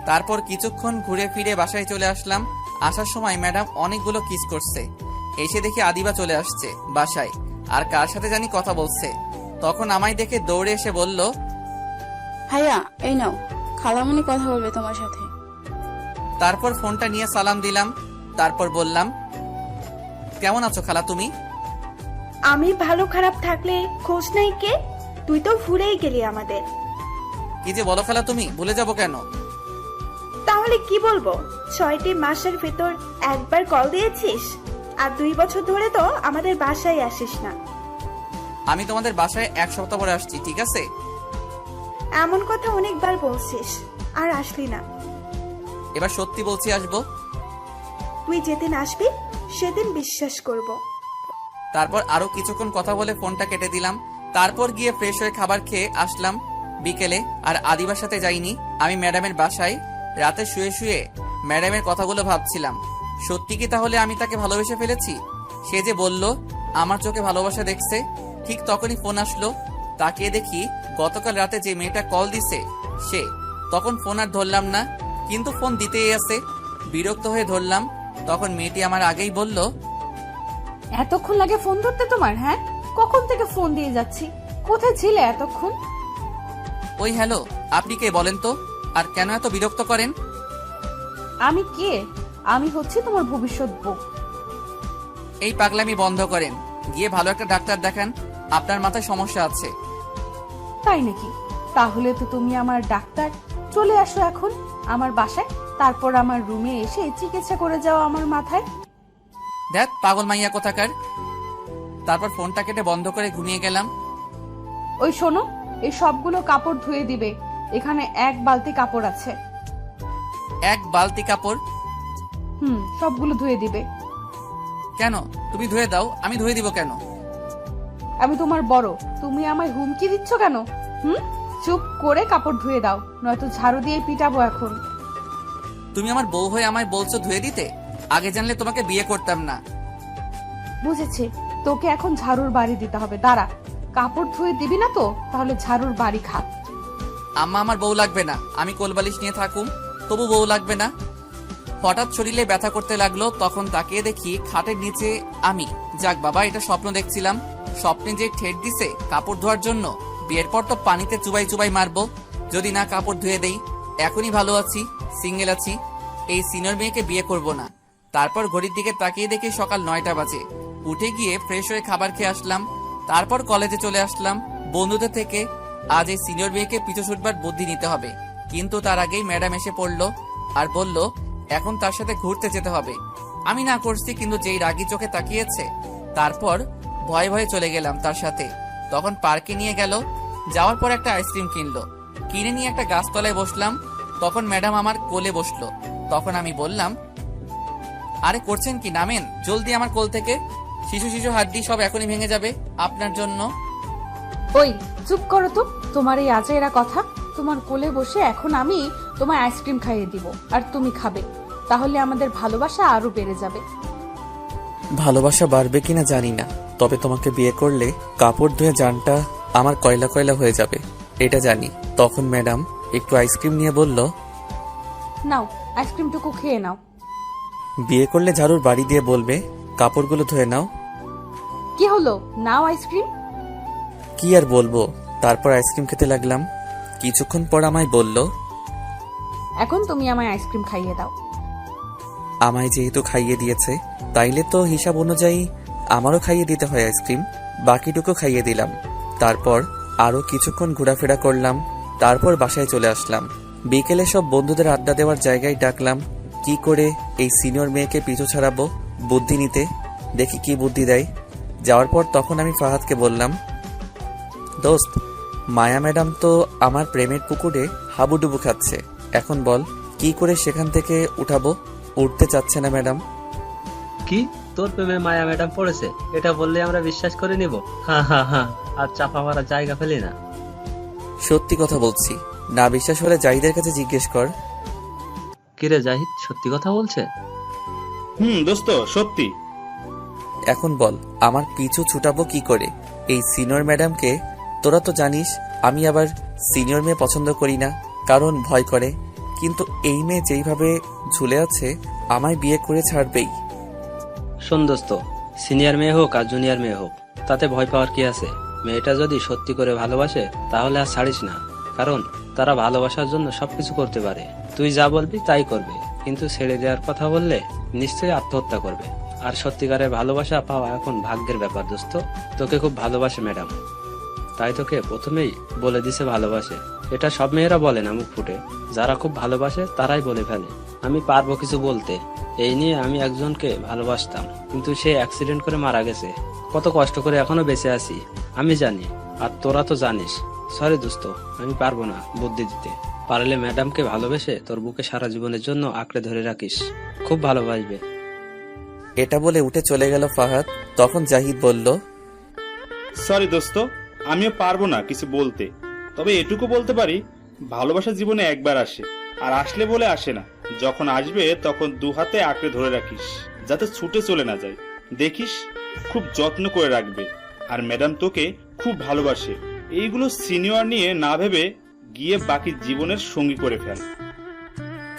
তারপর কিছুক্ষণ ঘুরে ফিরে বাসায় চলে আসলাম। আসার সময় ম্যাডাম অনেকগুলো কিস করছে। এসে দেখি আদিবা চলে আসছে বাসায়, আর কার সাথে জানি কথা বলছে। তখন আমায় দেখে দৌড়ে এসে বলল, ভাইয়া এই নাও, খালামণি কথা বলবে তোমার সাথে। তারপর ফোনটা নিয়ে সালাম দিলাম। তারপর বললাম, কেমন আছো খালা তুমি? আমি ভালো খারাপ থাকলে খোঁজ নাই কে? তুই তো ভুলেই গেলি আমাদের। কি যে বলো খালা তুমি, ভুলে যাব কেন? তাহলে কি বলবো? 6টি মাসের ভেতর একবার কল দিয়েছিস, আর 2 বছর ধরে তো আমাদের বাসায় আসিস না। আমি তোমাদের বাসায় 1 সপ্তাহ পরে আসছি, ঠিক আছে? এমন কথা অনেকবার বলছিস, আর আসলি না। এবার সত্যি বলছি, আসবো। তুই যেদিন আসবি সেদিন বিশ্বাস করব। তারপর আরো কিছুক্ষণ কথা বলে ফোনটা কেটে দিলাম। তারপর গিয়ে ফ্রেশ হয়ে খাবার খেয়ে আসলাম বিকেলে। আর আদিবার সাথে যাইনি, আমি ম্যাডামের বাসায় রাতে শুয়ে শুয়ে ম্যাডামের কথাগুলো ভাবছিলাম। সত্যি কি তাহলে আমি তাকে ভালোবেসে ফেলেছি? সে যে বলল আমার চোখে ভালোবাসা দেখছে। ঠিক তখনই ফোন আসলো। তাকিয়ে দেখি গতকাল রাতে যে মেয়েটা কল দিছে সে। তখন ফোন আর ধরলাম না, কিন্তু ফোন দিতেই আছে। বিরক্ত হয়ে ধরলাম। তখন মেয়েটি আমার আগেই বলল, এতক্ষণ লাগে ফোন ধরতে তোমার? হ্যাঁ, কখন থেকে ফোন দিয়ে যাচ্ছি, কোথায় ছিলে এতক্ষণ? ওই হ্যালো, আপনি কে বলেন তো? আর কেন এত বিরক্ত করেন? আমি কে? আমি হচ্ছে তোমার ভবিষ্যৎ বউ। এই পাগলামি বন্ধ করেন, গিয়ে ভালো একটা ডাক্তার দেখান, আপনার মাথায় সমস্যা আছে। তাই নাকি? তাহলে তো তুমি আমার ডাক্তার। চলে আসো এখন আমার বাসায়, তারপর আমার রুমে এসে চিকিৎসা করে যাও আমার মাথায়। দেখ পাগল মাইয়া কোথাকার। তারপর ফোনটা কেটে বন্ধ করে ঘুমিয়ে গেলাম। ওই শোনো, এই সবগুলো কাপড় ধুয়ে দিবে। এখানে 1 বালতি কাপড় আছে। 1 বালতি কাপড়? সবগুলো ধুয়ে দিবে। কেন? তুমি ধুয়ে দাও, আমি ধুয়ে দিব কেন? আমি তোমার বড়, তুমি আমায় হুমকি দিচ্ছ কেন? চুপ করে কাপড় ধুয়ে দাও, নয়তো ঝাড়ু দিয়ে পিটাবো এখন। তুমি আমার বউ হয়ে আমায় বলছো ধুয়ে দিতে? আগে জানলে তোমাকে বিয়ে করতাম না। বুঝেছি, তোকে এখন ঝাড়ুর বাড়ি দিতে হবে। দাঁড়া, কাপড় ধুয়ে দিবি না তো তাহলে ঝাড়ুর বাড়ি খা। আম্মা আমার বউ লাগবে না, আমি কোলবালিশ নিয়ে থাকুম, তবু বউ লাগবে না। হঠাৎ শরীরে ব্যথা করতে লাগলো, তখন তাকিয়ে দেখি খাটের নিচে আমি। যাক বাবা, এটা স্বপ্ন দেখছিলাম। স্বপ্নে যে ঠেট দিছে কাপড় ধোয়ার জন্য, বিয়ের পর তো পানিতে চুবাই চুবাই মারবো যদি না কাপড় ধুয়ে দেই। এখনই ভালো আছি, সিঙ্গেল আছি, এই সিনিয়র মেয়েকে বিয়ে করব না। তারপর ঘড়ির দিকে তাকিয়ে দেখি সকাল 9টা বাজে। উঠে গিয়ে ফ্রেশ হয়ে খাবার খেয়ে আসলাম, তারপর কলেজে চলে আসলাম বন্ধুদের থেকে। আজ এই সিনিয়র মেয়েকে পিছু ছুটবার বুদ্ধি নিতে হবে। কিন্তু তার আগেই ম্যাডাম এসে পড়লো আর বলল এখন তার সাথে ঘুরতে যেতে হবে। আমি না করছি, কিন্তু যেই রাগী চোখে তাকিয়েছে, তারপর ভয়ে ভয়ে চলে গেলাম তার সাথে। তখন পার্কে নিয়ে গেল, যাওয়ার পর একটা আইসক্রিম কিনলো, কিনে নিয়ে একটা গাছতলায় বসলাম। তখন ম্যাডাম আমার কোলে বসলো। তখন আমি বললাম, আরে করছেন কি, নামেন জলদি আমার কোল থেকে, শিশু শিশু হাড্ডি সব এখনই ভেঙে যাবে আপনার জন্য। ওই চুপ করো তো, তোমার এই আজেরা কথা। তোমার কোলে বসে এখন আমি তোমায় আইসক্রিম খাইয়ে দিব আর তুমি খাবে, তাহলে আমাদের ভালোবাসা আরো বেড়ে যাবে। ভালোবাসা বাড়বে কিনা জানি না, তবে তোমাকে বিয়ে করলে কাপড় ধুয়ে জানটা আমার কয়লা কয়লা হয়ে যাবে, এটা জানি। তখন ম্যাডাম একটু আইসক্রিম নিয়ে বলল, নাও আইসক্রিমটুকু খেয়ে নাও। বিয়ে করলে ঝাড়ুর বাড়ি দিয়ে বলবে কাপড়গুলো ধুয়ে নাও। কি হলো, নাও আইসক্রিম। কি আর বলবো, তারপর আইসক্রিম খেতে লাগলাম। কিছুক্ষণ পর আমায় বলল, এখন তুমি আমায় আইসক্রিম খাইয়ে দাও। আমায় যেহেতু খাইয়ে দিয়েছে, তাইলে তো হিসাব অনুযায়ী আমারও খাইয়ে দিতে হয় আইসক্রিম। বাকিটুকু খাইয়ে দিলাম। তারপর আরো কিছুক্ষণ ঘোরাফেরা করলাম, তারপর বাসায় চলে আসলাম। বিকেলে সব বন্ধুদের আড্ডা দেওয়ার জায়গায় ডাকলাম, কি করে এই সিনিয়র মেয়েকে পিছু ছাড়াবো বুদ্ধি নিতে, দেখি কি বুদ্ধি দেয়। যাওয়ার পর তখন আমি ফাহাদকে বললাম, দোস্ত, মায়া ম্যাডাম তো আমার প্রেমের পুকুরে হাবুডুবু খাচ্ছে, এখন বল কি করে সেখান থেকে উঠাবো। উঠতে চাচ্ছে না ম্যাডাম। কি, তোর প্রেমে মায়া ম্যাডাম পড়েছে? এটা বললে আমরা বিশ্বাস করে নিব? হা হা হা, আর চাপা মারার জায়গা ফেলি না। সত্যি কথা বলছি, না বিশ্বাস হলে জাহিদের কাছে জিজ্ঞেস কর। কিরে জাহিদ, সত্যি কথা বলছে? দোস্ত সত্যি। এখন বল আমার পিছু ছুটাবো কি করে এই সিনিয়র ম্যাডামকে। তোরা তো জানিস আমি আবার সিনিয়র মেয়ে পছন্দ করি না, কারণ ভয় করে। কিন্তু এই মেয়ে যেইভাবে ঝুলে আছে, আমায় বিয়ে করে ছাড়বেই। শোন দোস্ত, সিনিয়র মেয়ে হোক আর জুনিয়র মেয়ে হোক, তাতে ভয় পাওয়ার কি আছে? মেয়েটা যদি সত্যি করে ভালোবাসে তাহলে আর ছাড়িস না, কারণ তারা ভালোবাসার জন্য সবকিছু করতে পারে। তুই যা বলবি তাই করবে, কিন্তু ছেড়ে দেওয়ার কথা বললে নিশ্চয়ই আত্মহত্যা করবে। আর সত্যিকারের ভালোবাসা পাওয়া এখন ভাগ্যের ব্যাপার দোস্ত। তোকে খুব ভালোবাসে ম্যাডাম, তাই তোকে প্রথমেই বলে দিছে ভালোবাসে। এটা সব মেয়েরা বলে না মুখ ফুটে, যারা খুব ভালোবাসে তারাই বলে ফেলে। আমি পারবো কিছু বলতে, এই নিয়ে আমি একজনকে ভালোবাসতাম, কিন্তু সে অ্যাক্সিডেন্ট করে মারা গেছে। কত কষ্ট করে এখনো বেঁচে আছি আমি জানি, আর তোরা তো জানিস। সরি দোস্ত, আমি পারবো না বুদ্ধি দিতে। পারলে ম্যাডামকে ভালোবেসে তোর বুকে সারা জীবনের জন্য আঁকড়ে ধরে রাখিস, খুব ভালোবাসবে। এটা বলে উঠে চলে গেল ফাহাদ। তখন জাহিদ বলল, সরি দোস্ত, আমিও পারবো না কিছু বলতে, তবে এটুকু বলতে পারি, ভালোবাসা জীবনে একবার আসে, আর আসলে বলে আসে না। যখন আসবে তখন 2 হাতে আঁকড়ে ধরে রাখিস, যাতে ছুটে চলে না যায়। দেখিস খুব যত্ন করে রাখবে। আর ম্যাডাম তোকে খুব ভালোবাসে, এইগুলো সিনিয়র নিয়ে না ভেবে গিয়ে বাকি জীবনের সঙ্গী করে ফেল।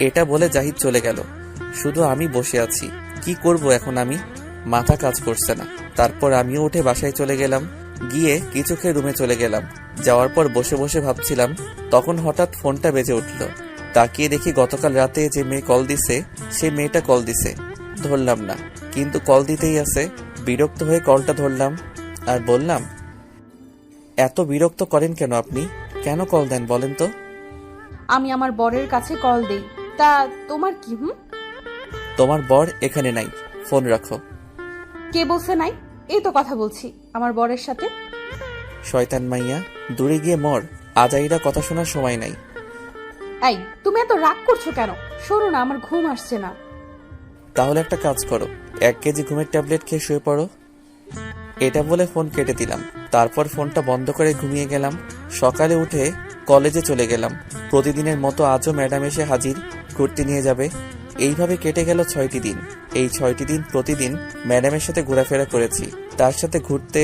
এটা বলে জাহিদ চলে গেল। শুধু আমি বসে আছি, কি করব এখন আমি, মাথা কাজ করছে না। তারপর আমিও উঠে বাসায় চলে গেলাম, গিয়ে কিছু খেয়ে রুমে চলে গেলাম। যাওয়ার পর বসে বসে ভাবছিলাম, তখন হঠাৎ ফোনটা বেজে উঠল। তাকিয়ে দেখি গতকাল রাতে যে মেয়ে কল দিছে সে মেয়েটা কল দিছে, ধরলাম না, কিন্তু কল দিতেই আছে। বিরক্ত হয়ে কলটা ধরলাম আর বললাম, এত বিরক্ত করেন কেন আপনি? কেন কল দেন বলেন তো? আমি আমার বরের কাছে কল দেই, তা তোমার কি? তোমার বর এখানে নাই, ফোন রাখো। কে বলছে নাই? এই তো কথা বলছি আমার বরের সাথে। শয়তান মাইয়া, দূরে গিয়ে মর, আজাইরা কথা শোনার সময় নাই। এই, তুমি এত রাগ করছো কেন? শোনো না, আমার ঘুম আসছে না। তাহলে একটা কাজ করো, 1 কেজি ঘুমের ট্যাবলেট খেয়ে শুয়ে পড়ো। এটা বলে ফোন কেটে দিলাম। তারপর ফোনটা বন্ধ করে ঘুমিয়ে গেলাম। সকালে উঠে কলেজে চলে গেলাম। প্রতিদিনের মতো আজও ম্যাডাম এসে হাজির, ঘুরতে নিয়ে যাবে। এইভাবে কেটে গেল 6টি দিন। এই 6টি দিন প্রতিদিন ম্যাডামের সাথে ঘোরাফেরা করেছি। তার সাথে ঘুরতে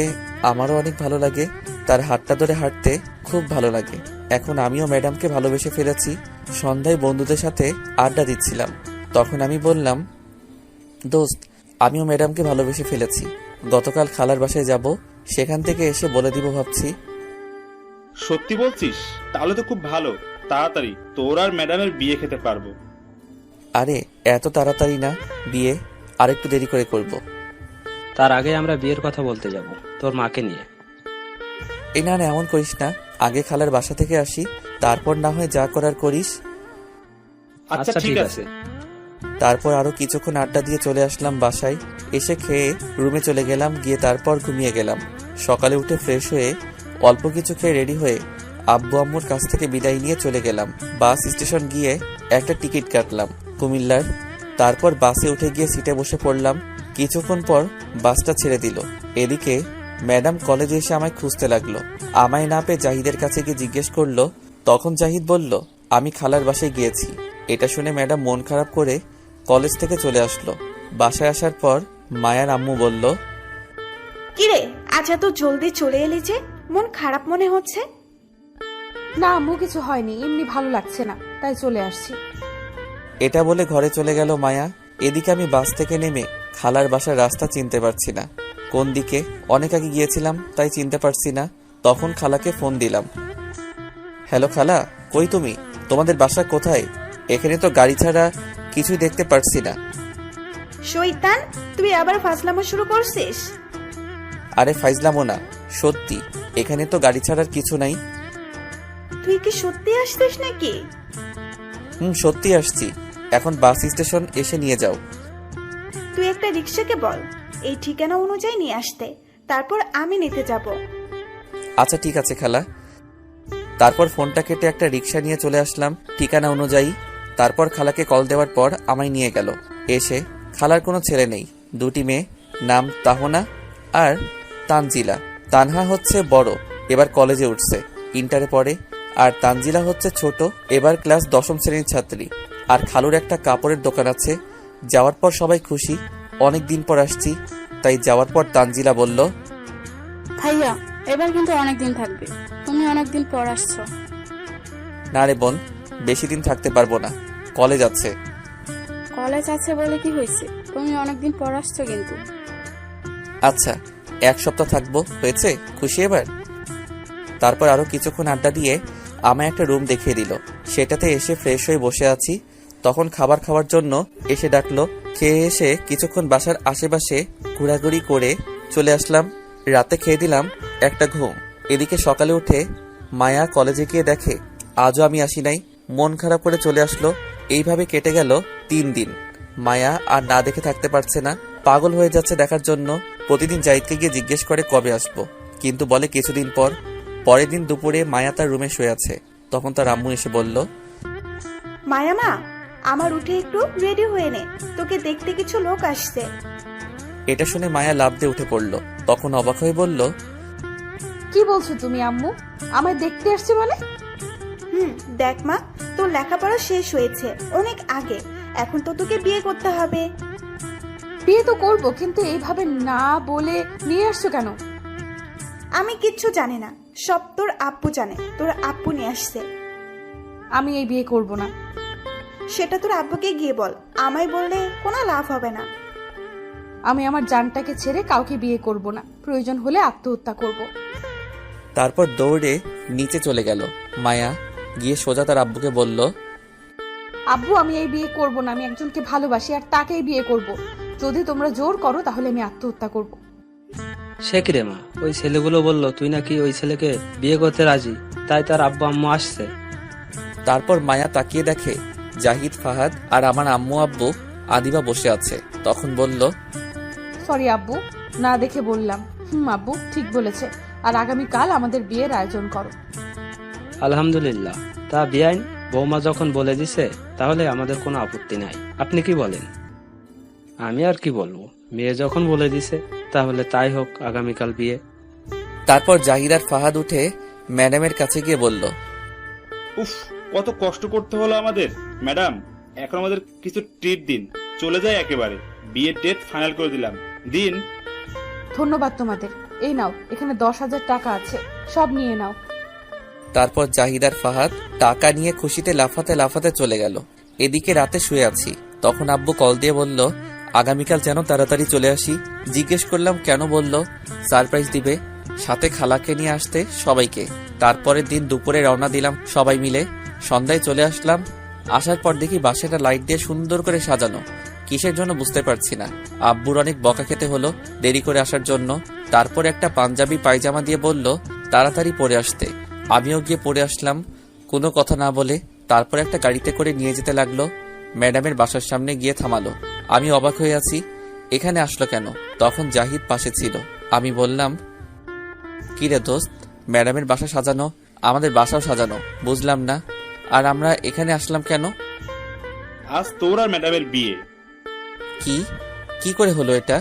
আমারও অনেক ভালো লাগে, তার হাতটা ধরে হাঁটতে খুব ভালো লাগে। এখন আমিও ম্যাডামকে ভালোবেসে ফেলেছি। সন্ধ্যায় বন্ধুদের সাথে আড্ডা দিচ্ছিলাম, তখন আমি বললাম, দোস্ত, আমিও ম্যাডামকে ভালোবেসে ফেলেছি। গতকাল খালার বাসায় যাব, সেখান থেকে এসে বলে দিব ভাবছি। সত্যি বলছিস? তাহলে তো খুব ভালো। তাড়াতাড়ি তোর আর ম্যাডামের বিয়ে খেতে পারবো। আরে এত তাড়াতাড়ি না, বিয়ে আরেকটু দেরি করে করব। তার আগে আমরা বিয়ের কথা বলতে যাব, তোর মাকে নিয়ে। এই না না, এমন করিস না, আগে খালার বাসা থেকে আসি, তারপর না হয় যা করার করিস। আচ্ছা ঠিক আছে। তারপর আরো কিছুক্ষণ আড্ডা দিয়ে চলে আসলাম বাসায়। এসে খেয়ে রুমে চলে গেলাম, গিয়ে তারপর ঘুমিয়ে গেলাম। সকালে উঠে ফ্রেশ হয়ে অল্প কিছু খেয়ে রেডি হয়ে আব্বু আম্মুর কাছ থেকে বিদায় নিয়ে চলে গেলাম। বাস স্টেশন গিয়ে একটা টিকিট কাটলাম কুমিল্লার। তারপর বাসে উঠে গিয়ে সিটে বসে পড়লাম। কিছুক্ষণ পর বাসটা ছেড়ে দিল। এদিকে ম্যাডাম কলেজে এসে আমায় খুঁজতে লাগলো। আমায় না পেয়ে জাহিদের কাছে গিয়ে জিজ্ঞেস করলো। তখন জাহিদ বলল, আমি খালার বাসায় গিয়েছি। এটা শুনে ম্যাডাম মন খারাপ করে কলেজ থেকে চলে আসলো। বাসায় আসার পর মায়ার আম্মু বলল, কিরে, আজ এত জলদি চলে এলি যে? মন খারাপ মনে হচ্ছে। না আম্মু, কিছু হয়নি, এমনি ভালো লাগছে না, তাই চলে আসছি। এটা বলে ঘরে চলে গেল মায়া। এদিকে আমি বাস থেকে নেমে খালার বাসার রাস্তা চিনতে পারছি না, কোন দিকে। অনেক আগে গিয়েছিলাম তাই চিনতে পারছি না। তখন খালাকে ফোন দিলাম। হ্যালো খালা, কই তুমি? তোমাদের বাসা কোথায়? এখানে তো গাড়ি ছাড়া কিছুই দেখতে পারছি না। শয়তান, তুই আবার ফাজলামো শুরু করছিস? আরে ফাইজলামো না, সত্যি, এখানে তো গাড়ি ছাড়ার কিছু নাই। তুই কি সত্যি আসছিস নাকি? সত্যি আসছি। এখন বাস স্টেশন এসে নিয়ে যাও। তুই একটা রিক্সাকে বল এই ঠিকানা অনুযায়ী নিয়ে আসতে, তারপর আমি নিতে যাব। আচ্ছা ঠিক আছে খালা। তারপর ফোনটা কেটে একটা রিক্সা নিয়ে চলে আসলাম ঠিকানা অনুযায়ী। তারপর খালাকে কল দেওয়ার পর আমায় নিয়ে গেল। এসে খালার কোনো ছেলে নেই, 2টি মেয়ে, নাম তাহনা আর তানজিলা। তানহা হচ্ছে বড়, এবার কলেজে উঠছে, ইন্টারে পড়ে। আর তানজিলা হচ্ছে ছোট, এবার ক্লাস 10ম শ্রেণীর ছাত্রী। আর খালুর একটা কাপড়ের দোকান আছে। যাওয়ার পর সবাই খুশি, অনেক দিন পর আসছি। তাই যাওয়ার পর তানজিলা বলল, ভাইয়া, এবার কিন্তু অনেকদিন থাকবে, তুমি অনেকদিন পর আসছো। না রে বোন, বেশি দিন থাকতে পারবো না, কলেজ আছে। কলেজ আছে বলে কি হয়েছে, তুমি অনেকদিন পর আসছো কিন্তু। আচ্ছা, 1 সপ্তাহ থাকবো, হয়েছে? খুশি এবার? তারপর আরো কিছুক্ষণ আড্ডা দিয়ে আমায় একটা রুম দেখিয়ে দিল। সেটাতে এসে ফ্রেশ হয়ে বসে আছি। তখন খাবার খাওয়ার জন্য এসে ডাকলো। খেয়ে এসে কিছুক্ষণ বাসার আশেপাশে ঘোরাঘুরি করে চলে আসলাম। রাতে খেয়ে দিলাম একটা ঘুম। এদিকে সকালে উঠে মায়া কলেজে গিয়ে দেখে আজও আমি আসি নাই। মন খারাপ করে চলে আসলো। এইভাবে কেটে গেল 3 দিন। মায়া আর না দেখে থাকতে পারছে না, পাগল হয়ে যাচ্ছে দেখার জন্য। প্রতিদিন জাহিদকে গিয়ে জিজ্ঞেস করে কবে আসবো, কিন্তু বলে কিছুদিন পর। পরের দিন দুপুরে মায়া তার রুমে শুয়ে আছে। তখন তার আম্মু এসে বলল, মায়া মা, আমার উঠে একটু রেডি হয়ে নে, তোকে দেখতে কিছু লোক আসছে। এটা শুনে মায়া লাফ দিয়ে উঠে পড়ল। তখন অবাক হয়ে বলল, কি বলছো তুমি আম্মু? আমায় দেখতে আসছে মানে? দেখ মা, তোর লেখাপড়া শেষ হয়েছে অনেক আগে, এখন তো তোকে বিয়ে করতে হবে। বিয়ে তো করবো, কিন্তু এইভাবে না বলে নিয়ে আসছো কেন? আমি কিচ্ছু জানি না, সব তোর আব্বু জানে। তোর আব্বু নিয়ে আসছে। আমি এই বিয়ে করব না। সেটা তোর আব্বুকে গিয়ে বল, আমায় বললে কোনো লাভ হবে না। আমি আমার জানটাকে ছেড়ে কাউকে বিয়ে করব না, প্রয়োজন হলে আত্মহত্যা করব। তারপর দৌড়ে নিচে চলে গেল। মায়া গিয়ে সোজা তার আব্বুকে বলল, আব্বু আমি এই বিয়ে করব না, আমি একজনকে ভালোবাসি আর তাকেই বিয়ে করব। যদি তোমরা জোর করো তাহলে আমি আত্মহত্যা করব। সে কি রে মা, ওই ছেলেগুলো বললো তুই নাকি ওই ছেলেকে বিয়ে করতে রাজি, তাই তার আব্বু আম্মু আসছে। তারপর মায়া তাকিয়ে দেখে জাহিদ, ফাহাদ আর আমার আম্মু আব্বু আদিবা বসে আছে। তখন বলল, সরি আব্বু, না দেখে বললাম। আব্বু ঠিক বলেছে, আর আগামীকাল আমাদের বিয়ের আয়োজন করো। আলহামদুলিল্লাহ। তা বিয়াইন, বৌমা যখন বলে দিছে তাহলে আমাদের কোনো আপত্তি নাই। আপনি কি বলেন? আমি আর কি বলবো, মেয়ে যখন বলে দিছে তাহলে তাই হোক, আগামীকাল বিয়ে। তারপর জাহিদ আর ফাহাদ উঠে ম্যাডামের কাছে গিয়ে বলল, উফ, কত কষ্ট করতে হলো আমাদের। ম্যাডাম, এখন আমাদের কিছু ট্রিট দিন, চলে যায় একেবারে। বিয়ের ডেট ফাইনাল করে দিলাম, দিন। ধন্যবাদ তোমাদের। এই নাও, এখানে 10,000 টাকা আছে, সব নিয়ে নাও। তারপর জাহিদ আর ফাহাদ টাকা নিয়ে খুশিতে লাফাতে লাফাতে চলে গেল। এদিকে রাতে শুয়ে আছি, তখন আব্বু কল দিয়ে বলল আগামীকাল যেন তাড়াতাড়ি চলে আসি। জিজ্ঞেস করলাম কেন, বলল সারপ্রাইজ দিবে, সাথে খালাকে নিয়ে আসতে সবাইকে। তারপরের দিন দুপুরে রওনা দিলাম সবাই মিলে। সন্ধ্যায় চলে আসলাম। আসার পর দেখি বাসাটা লাইট দিয়ে সুন্দর করে সাজানো। কিসের জন্য বুঝতে পারছি না। আব্বুর অনেক বকা খেতে হলো দেরি করে আসার জন্য। তারপর একটা পাঞ্জাবি পায়জামা দিয়ে বলল তাড়াতাড়ি পরে আসতে। আমিও গিয়ে পরে আসলাম কোনো কথা না বলে। তারপর একটা গাড়িতে করে নিয়ে যেতে লাগলো। ম্যাডামের বাসার সামনে গিয়ে থামালো। আমি অবাক হয়ে আছি, এখানে আসলো কেন? তখন জাহিদ পাশে ছিল। আমি বললাম, কি রে দোস্ত, ম্যাডামের বাসা সাজানো, আমাদের বাসাও সাজানো, বুঝলাম না। আর আমরা এখানে আসলাম কেন? আজ তোর আর ম্যাডামের বিয়ে। কি করে হলো এটা?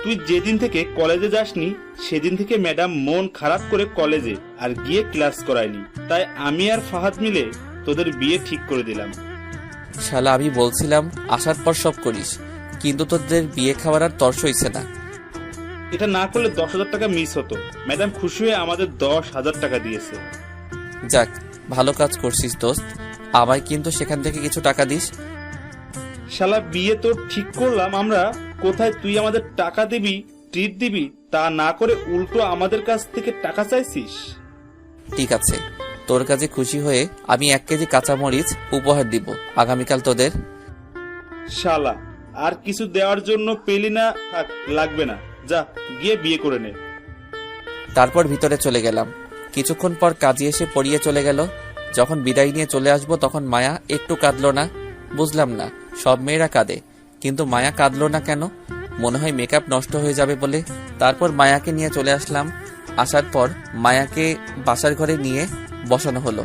তুই যেদিন থেকে কলেজে যাসনি সেদিন থেকে ম্যাডাম মন খারাপ করে কলেজে আর গিয়ে ক্লাস করায়নি, তাই আমি আর ফাহাদ মিলে তোদের বিয়ে ঠিক করে দিলাম। শালা, আমি বলছিলাম আসার পর সব করিস, কিন্তু তোদের বিয়ে খাওয়ার আর তর্স হইছে না। এটা না করলে 10,000 টাকা মিস হতো। ম্যাডাম খুশি হয়ে আমাদের 10,000 টাকা দিয়েছে। যাক, ভালো কাজ করছিস দোস্ত, আমায় কিন্তু সেখান থেকে কিছু টাকা দিস। শালা, বিয়ে তো ঠিক করলাম আমরা, কোথায় তুই আমাদের টাকা দিবি, ট্রিট দিবি, তা না করে উল্টো আমাদের কাছ থেকে টাকা চাইছিস। ঠিক আছে, তোর কাছে খুশি হয়ে আমি 1 কেজি কাঁচামরিচ উপহার দিব আগামীকাল তোদের। শালা, আর কিছু দেওয়ার জন্য পেলি না, থাক, লাগবে না, যা গিয়ে বিয়ে করে নে। তারপর ভিতরে চলে গেলাম। কিছুক্ষণ পর কাজী এসে পড়িয়ে চলে গেল। যখন বিদায় নিয়ে চলে আসবো তখন মায়া একটু কাঁদলো না। বুঝলাম না, সব মেয়েরা কাঁদে, কিন্তু মায়া কাঁদলো না কেন? মনে হয় মেকআপ নষ্ট হয়ে যাবে বলে। তারপর মায়াকে নিয়ে চলে আসলাম। আসার পর মায়াকে বাসার ঘরে নিয়ে বসানো হলো।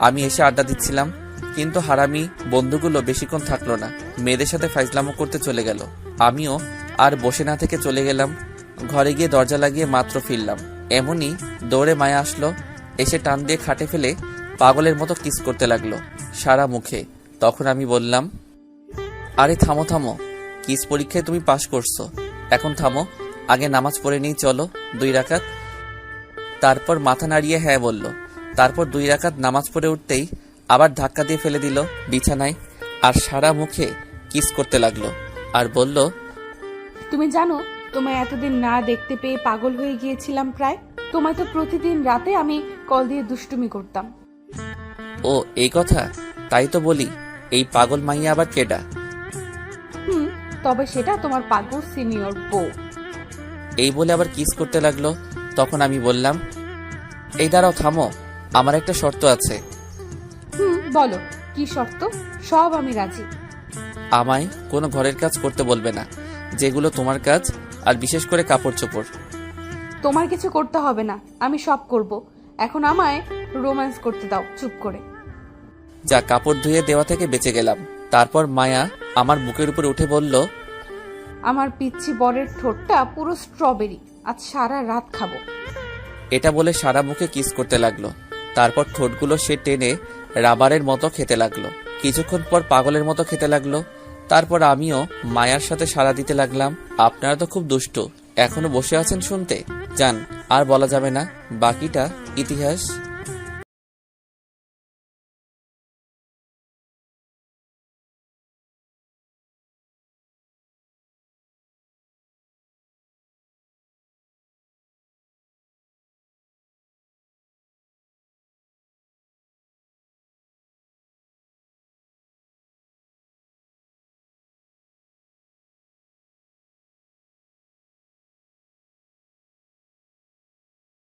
আমি এসে আড্ডা দিচ্ছিলাম, কিন্তু হারামি বন্ধুগুলো বেশিক্ষণ থাকলো না, মেয়েদের সাথে ফাইজলামো করতে চলে গেল। আমিও আর বসে না থেকে চলে গেলাম। ঘরে গিয়ে দরজা লাগিয়ে মাত্র ফিরলাম, এমনই দৌড়ে মায়া আসলো। এসে টান দিয়ে খাটে ফেলে পাগলের মতো কিস করতে লাগলো সারা মুখে। তখন আমি বললাম, আরে থামো থামো, কিস পরীক্ষায় তুমি পাশ করছো, এখন থামো, আগে নামাজ পড়ে নিই, চলো 2 রাকাত। তারপর মাথা নাড়িয়ে হ্যাঁ বলল। তারপর 2 রাকাত নামাজ পড়ে উঠতেই আবার ধাক্কা দিয়ে ফেলে দিল বিছানায়, আর সারা মুখে কিস করতে লাগলো আর বলল, তুমি জানো, তোমায় এতদিন না দেখতে পেয়ে পাগল হয়ে গিয়েছিলাম প্রায়। তোমায় তো প্রতিদিন রাতে আমি কল দিয়ে দুষ্টুমি করতাম। ও এই কথা, তাই তো বলি এই পাগল মাইয়া আবার কেডা? তবে সেটা তোমার পাগল সিনিয়র বউ। এই বলে আবার কিস করতে লাগলো। তখন আমি বললাম, এই দাঁড়াও, থামো, আমার একটা শর্ত আছে। বলো, কি শর্ত? সব আমি রাজি। আমায় কোনো ঘরের কাজ করতে বলবে না, যেগুলো তোমার কাজ, আর বিশেষ করে কাপড় চোপড়। তোমার কিছু করতে হবে না, আমি সব করব। এখন আমায় রোম্যান্স করতে দাও চুপ করে। যা, কাপড় ধুয়ে দেওয়া থেকে বেঁচে গেলাম। তারপর মায়া আমার বুকের উপরে উঠে বলল, আমার পিচ্ছি বরের ঠোঁটটা পুরো স্ট্রবেরি, আজ সারা রাত খাবো। এটা বলে সারা মুখে কিস করতে লাগলো। তারপর ঠোঁটগুলো সে টেনে রাবারের মতো খেতে লাগলো। কিছুক্ষণ পর পাগলের মতো খেতে লাগলো। তারপর আমিও মায়ার সাথে সাড়া দিতে লাগলাম। আপনারা তো খুব দুষ্টু, এখনো বসে আছেন শুনতে? যান, আর বলা যাবে না, বাকিটা ইতিহাস।